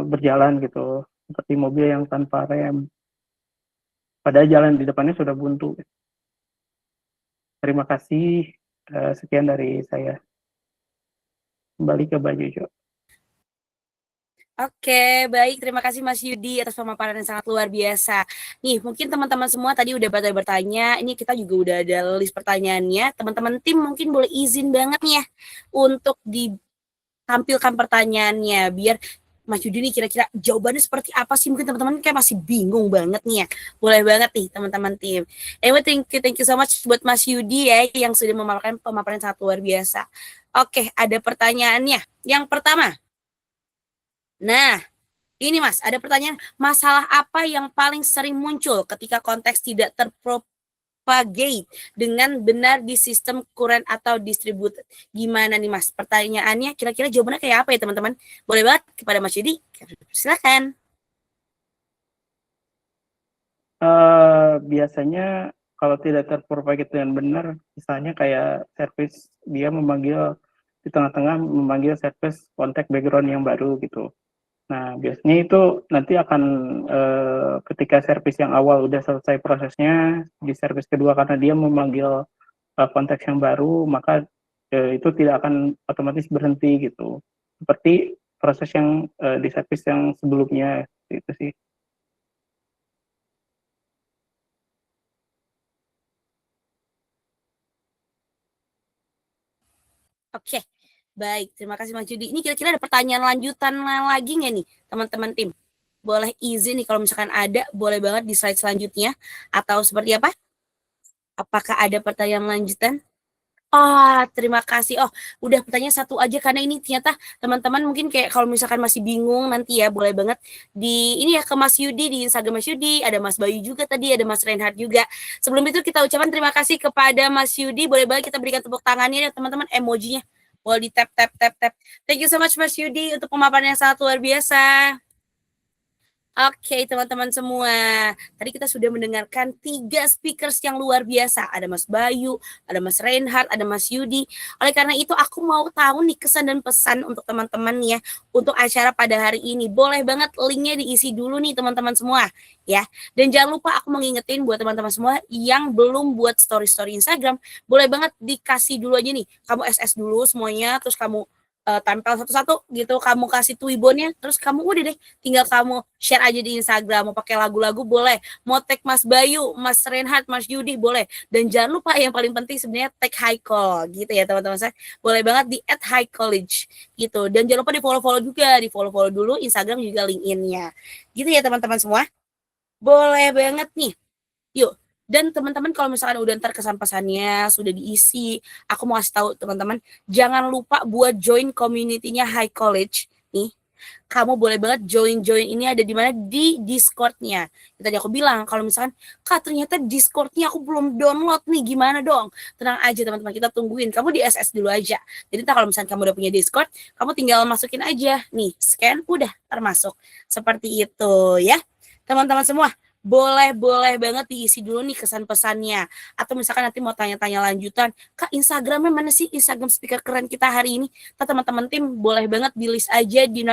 berjalan gitu, seperti mobil yang tanpa rem. Padahal jalan di depannya sudah buntu. Terima kasih, sekian dari saya. Kembali ke Mbak Jojo. Oke, baik. Terima kasih Mas Yudi atas pemaparan yang sangat luar biasa. Nih, mungkin teman-teman semua tadi udah pada bertanya. Ini kita juga udah ada list pertanyaannya. Teman-teman tim mungkin boleh izin banget nih ya untuk ditampilkan pertanyaannya biar Mas Yudi nih kira-kira jawabannya seperti apa sih? Mungkin teman-teman kayak masih bingung banget nih ya. Boleh banget nih teman-teman tim. Anyway, thank you so much buat Mas Yudi ya yang sudah memaparkan pemaparan sangat luar biasa. Oke, ada pertanyaannya. Yang pertama. Nah, ini Mas, ada pertanyaan, masalah apa yang paling sering muncul ketika konteks tidak terpropagate dengan benar di sistem current atau distributed? Gimana nih Mas? Pertanyaannya kira-kira jawabannya kayak apa ya teman-teman? Boleh banget kepada Mas Yudi, silakan. Biasanya kalau tidak terpropagate dengan benar, misalnya kayak service dia memanggil di tengah-tengah memanggil service kontak background yang baru gitu. Nah, biasanya itu nanti akan ketika service yang awal udah selesai prosesnya, di service kedua karena dia memanggil konteks yang baru, maka itu tidak akan otomatis berhenti gitu. Seperti proses yang di service yang sebelumnya, itu sih. Oke, baik. Terima kasih Mas Yudi. Ini kira-kira ada pertanyaan lanjutan lagi nggak nih teman-teman tim? Boleh izin nih kalau misalkan ada, boleh banget di slide selanjutnya. Atau seperti apa? Apakah ada pertanyaan lanjutan? Oh, terima kasih. Oh, udah pertanyaan satu aja karena ini ternyata teman-teman mungkin kayak kalau misalkan masih bingung nanti ya boleh banget di ini ya ke Mas Yudi di Instagram Mas Yudi, ada Mas Bayu juga tadi, ada Mas Reinhard juga. Sebelum itu kita ucapkan terima kasih kepada Mas Yudi. Boleh banget kita berikan tepuk tangannya ya teman-teman, emojinya. Boleh di tap tap tap tap. Thank you so much Mas Yudi untuk pemaparan yang sangat luar biasa. Oke, teman-teman semua. Tadi kita sudah mendengarkan 3 speakers yang luar biasa. Ada Mas Bayu, ada Mas Reinhard, ada Mas Yudi. Oleh karena itu, aku mau tahu nih kesan dan pesan untuk teman-teman ya, untuk acara pada hari ini. Boleh banget linknya diisi dulu nih teman-teman semua ya. Dan jangan lupa aku mengingetin buat teman-teman semua yang belum buat story-story Instagram, boleh banget dikasih dulu aja nih. Kamu SS dulu semuanya, terus kamu tempel satu-satu gitu, kamu kasih Twibbonnya, terus kamu udah deh, tinggal kamu share aja di Instagram, mau pakai lagu-lagu boleh, mau tag Mas Bayu, Mas Reinhard, Mas Yudi boleh, dan jangan lupa yang paling penting sebenarnya tag Highcall gitu ya teman-teman saya, boleh banget di @highcollege gitu, dan jangan lupa di follow-follow juga, di follow-follow dulu Instagram juga LinkedIn-nya, gitu ya teman-teman semua, boleh banget nih, yuk. Dan teman-teman kalau misalkan udah ntar kesan pesannya sudah diisi, aku mau kasih tahu teman-teman, jangan lupa buat join community-nya High College nih. Kamu boleh banget join ini ada di mana di Discord-nya. Tadi aku bilang kalau misalkan Kak ternyata Discord-nya aku belum download nih, gimana dong? Tenang aja teman-teman, kita tungguin. Kamu di SS dulu aja. Jadi kalau misalkan kamu udah punya Discord, kamu tinggal masukin aja nih, scan udah termasuk. Seperti itu ya. Teman-teman semua, boleh banget diisi dulu nih kesan pesannya, atau misalkan nanti mau tanya-tanya lanjutan, Kak Instagramnya mana sih, Instagram speaker keren kita hari ini? Teman-teman tim boleh banget di list aja di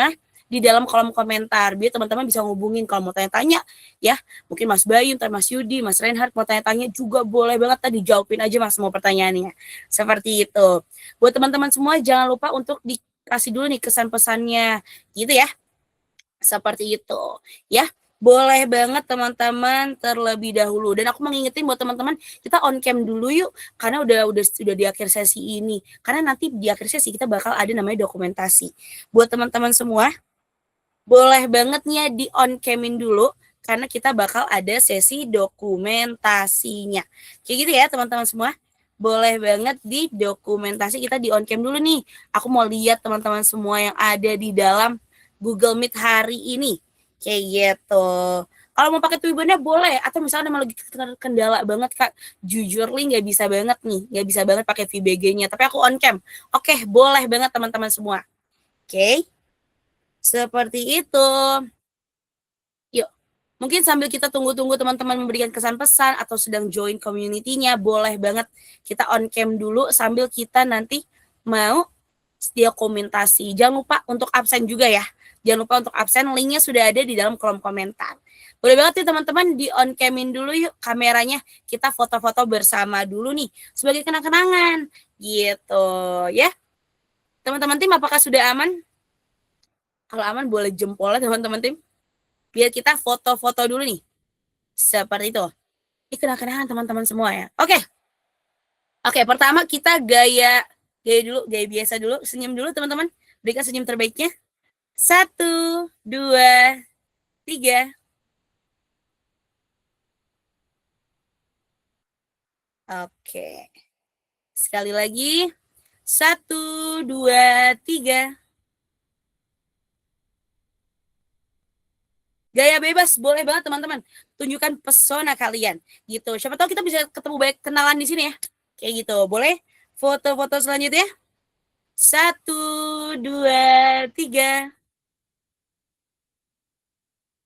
di dalam kolom komentar biar teman-teman bisa ngubungin kalau mau tanya-tanya ya. Mungkin Mas Bayu, ntar Mas Yudi, Mas Reinhardt mau tanya-tanya juga boleh banget, tadi jawabin aja Mas semua pertanyaannya. Seperti itu. Buat teman-teman semua jangan lupa untuk dikasih dulu nih kesan pesannya gitu ya. Seperti itu ya. Boleh banget teman-teman terlebih dahulu. Dan aku mengingetin buat teman-teman kita on cam dulu yuk karena udah di akhir sesi ini. Karena nanti di akhir sesi kita bakal ada namanya dokumentasi. Buat teman-teman semua boleh banget nih ya di on camin dulu karena kita bakal ada sesi dokumentasinya. Kayak gitu ya teman-teman semua. Boleh banget di dokumentasi kita di on cam dulu nih. Aku mau lihat teman-teman semua yang ada di dalam Google Meet hari ini. Kayak gitu. Kalau mau pakai Twibbonnya boleh, atau misalnya emang lagi kendala banget Kak, jujur Li nggak bisa banget nih, nggak bisa banget pakai VBG-nya, tapi aku on cam. Oke, boleh banget teman-teman semua. Oke, seperti itu. Yuk, mungkin sambil kita tunggu-tunggu teman-teman memberikan kesan pesan atau sedang join community-nya, boleh banget kita on cam dulu sambil kita nanti mau dokumentasi. Jangan lupa untuk absen juga ya. Jangan lupa untuk absen, linknya sudah ada di dalam kolom komentar. Boleh banget nih teman-teman di on camin dulu yuk kameranya. Kita foto-foto bersama dulu nih sebagai kenang-kenangan gitu ya. Teman-teman tim apakah sudah aman? Kalau aman boleh jempolnya teman-teman tim. Biar kita foto-foto dulu nih. Seperti itu. Ini kenang-kenangan teman-teman semua ya. Oke. Oke, pertama kita gaya dulu, gaya biasa dulu. Senyum dulu teman-teman. Berikan senyum terbaiknya. 1, 2, 3. Oke. Sekali lagi. 1, 2, 3. Gaya bebas boleh banget teman-teman. Tunjukkan pesona kalian gitu. Siapa tahu kita bisa ketemu banyak kenalan di sini ya. Kayak gitu. Boleh? Foto-foto selanjutnya. 1, 2, 3.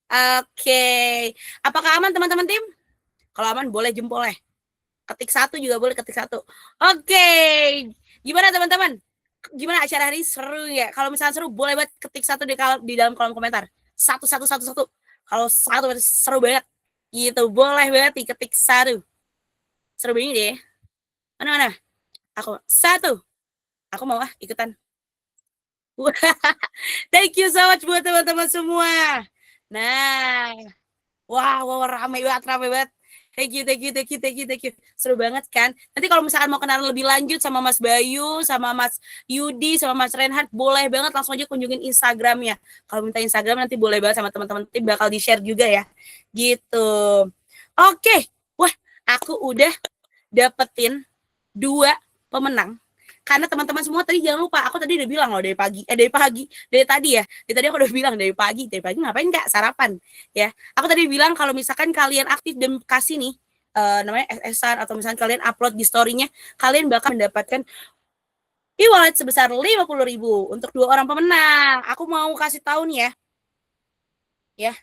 Oke. Apakah aman teman-teman tim? Kalau aman boleh jempolnya. Ketik 1 juga boleh, ketik 1. Oke. Gimana teman-teman? Gimana acara hari seru ya? Kalau misalnya seru boleh banget ketik 1 di dalam kolom komentar. 1. Kalau 1 berarti seru banget. Gitu. Boleh banget diketik 1. Seru banget deh. Mana? Aku 1. Aku mau ikutan. Thank you so much buat teman-teman semua. Nah, wow, rame banget. Thank you. Seru banget kan? Nanti kalau misalkan mau kenalan lebih lanjut sama Mas Bayu, sama Mas Yudi, sama Mas Reinhardt, boleh banget langsung aja kunjungin Instagramnya. Kalau minta Instagram nanti boleh banget sama teman-teman tim bakal di-share juga ya. Gitu. Oke. Wah, aku udah dapetin 2 pemenang. Karena teman-teman semua tadi jangan lupa, aku tadi udah bilang loh dari tadi ya. Dari tadi aku udah bilang dari pagi ngapain Kak? Sarapan ya. Aku tadi bilang kalau misalkan kalian aktif dan kasih nih namanya SS-an atau misalkan kalian upload di story-nya, kalian bakal mendapatkan e-wallet sebesar 50.000 untuk 2 orang pemenang. Aku mau kasih tahu nih ya. Ya.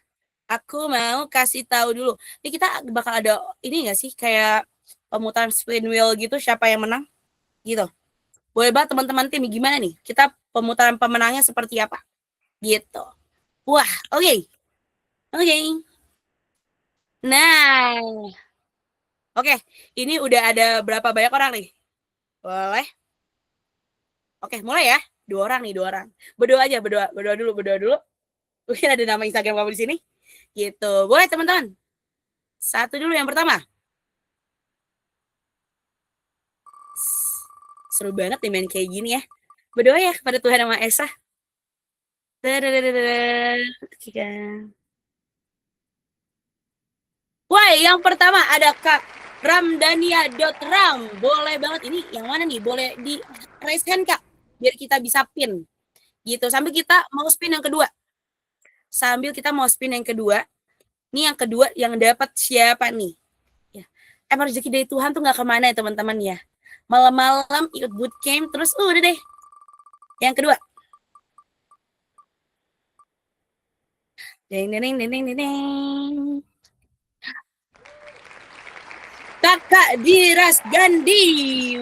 Aku mau kasih tahu dulu. Ini kita bakal ada ini enggak sih kayak pemutaran spin wheel gitu siapa yang menang? Gitu. Boleh banget teman-teman tim gimana nih? Kita pemutaran pemenangnya seperti apa? Gitu. Wah, oke. Nah. Oke, ini udah ada berapa banyak orang nih? Boleh? Oke, mulai ya. 2 orang nih, 2 orang. Berdoa dulu. Mungkin ada nama Instagram kamu di sini. Gitu. Boleh teman-teman? 1 dulu yang pertama. Seru banget nih main kayak gini ya. Berdoa ya kepada Tuhan Yang Maha Esa. Wah, yang pertama ada Kak Ramdania.ram. Boleh banget. Ini yang mana nih? Boleh di raise hand Kak. Biar kita bisa pin. Gitu. Sambil kita mau spin yang kedua. Ini yang kedua yang dapat siapa nih? Ya. Emang rezeki dari Tuhan tuh gak kemana ya teman-teman ya. Malam-malam ikut bootcamp terus udah deh. Yang kedua. Deng. Kakak Diras Gandhi.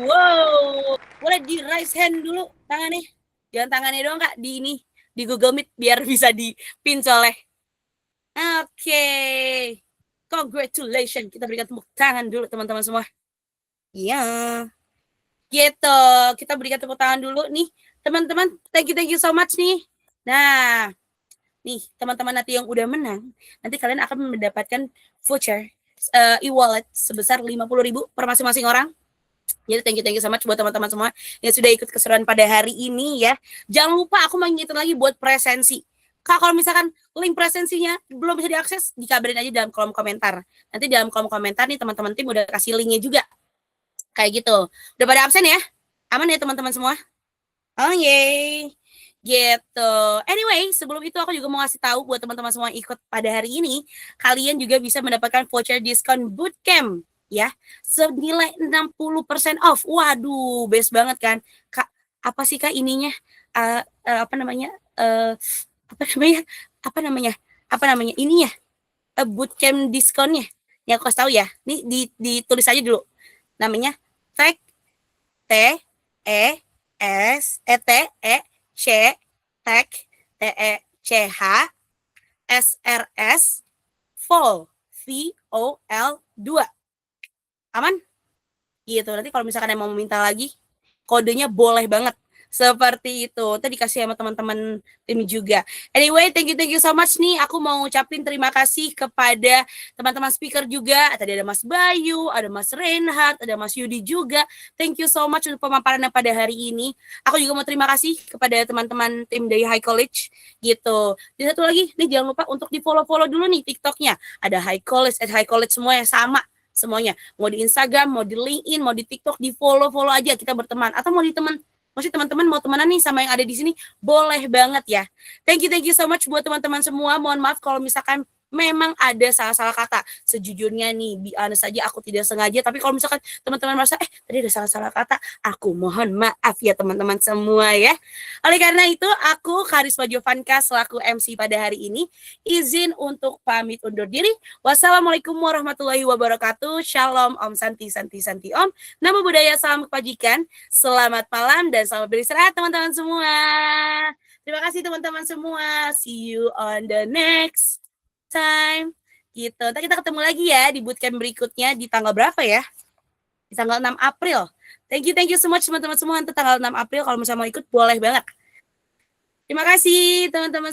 Wow. Boleh di raise hand dulu tangannya. Jangan tangannya doang Kak, di ini. di Google Meet biar bisa dipin soleh. Oke. Congratulations. Kita berikan tepuk tangan dulu teman-teman semua. Iya. Gitu. Kita berikan tepuk tangan dulu nih. Teman-teman, thank you so much nih. Nah, nih teman-teman nanti yang udah menang, nanti kalian akan mendapatkan voucher e-wallet sebesar 50.000 per masing-masing orang. Jadi thank you so much buat teman-teman semua yang sudah ikut keseruan pada hari ini ya. Jangan lupa aku mengingatkan lagi buat presensi. Kak, kalau misalkan link presensinya belum bisa diakses, dikabarin aja dalam kolom komentar. Nanti dalam kolom komentar nih teman-teman tim udah kasih linknya juga. Kayak gitu. Udah pada absen ya? Aman ya teman-teman semua? Oh yeay. Gitu. Anyway, sebelum itu aku juga mau ngasih tahu buat teman-teman semua ikut pada hari ini, kalian juga bisa mendapatkan voucher diskon bootcamp ya, senilai 60% off. Waduh, best banget kan? Kak, apa sih Kak ininya? Apa namanya? Apa namanya? Ininya. Bootcamp diskonnya. Ya aku kasih tahu ya. Nih ditulis aja dulu. Namanya Tech SRS Vol VOL 2. Aman? Gitu. Nanti kalau misalkan yang mau meminta lagi, kodenya boleh banget. Seperti itu. Tadi dikasih sama teman-teman tim juga. Anyway, thank you so much nih. Aku mau ngucapin terima kasih kepada teman-teman speaker juga. Tadi ada Mas Bayu, ada Mas Reinhardt, ada Mas Yudi juga. Thank you so much untuk pemaparannya pada hari ini. Aku juga mau terima kasih kepada teman-teman tim dari High College gitu. Dan satu lagi, nih jangan lupa untuk di-follow dulu nih TikToknya. Ada High College, High College semua yang sama. Semuanya. Mau di Instagram, mau di LinkedIn, mau di TikTok, di-follow aja kita berteman. Atau mau di maksudnya teman-teman mau temenan nih sama yang ada di sini, boleh banget ya. Thank you so much buat teman-teman semua. Mohon maaf kalau misalkan memang ada salah-salah kata. Sejujurnya nih, be honest aja aku tidak sengaja. Tapi kalau misalkan teman-teman merasa, tadi ada salah-salah kata, aku mohon maaf ya teman-teman semua ya. Oleh karena itu, aku Karisma Jovanka selaku MC pada hari ini, izin untuk pamit undur diri. Wassalamualaikum warahmatullahi wabarakatuh. Shalom, Om Santi Om. Namo Buddhaya, salam kebajikan. Selamat malam dan selamat beristirahat teman-teman semua. Terima kasih teman-teman semua. See you on the next time. Gitu. Nanti kita ketemu lagi ya di bootcamp berikutnya di tanggal berapa ya? Di tanggal 6 April. Thank you so much teman-teman semua. Nanti tanggal 6 April kalau misalnya mau ikut boleh banget. Terima kasih teman-teman.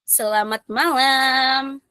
Selamat malam.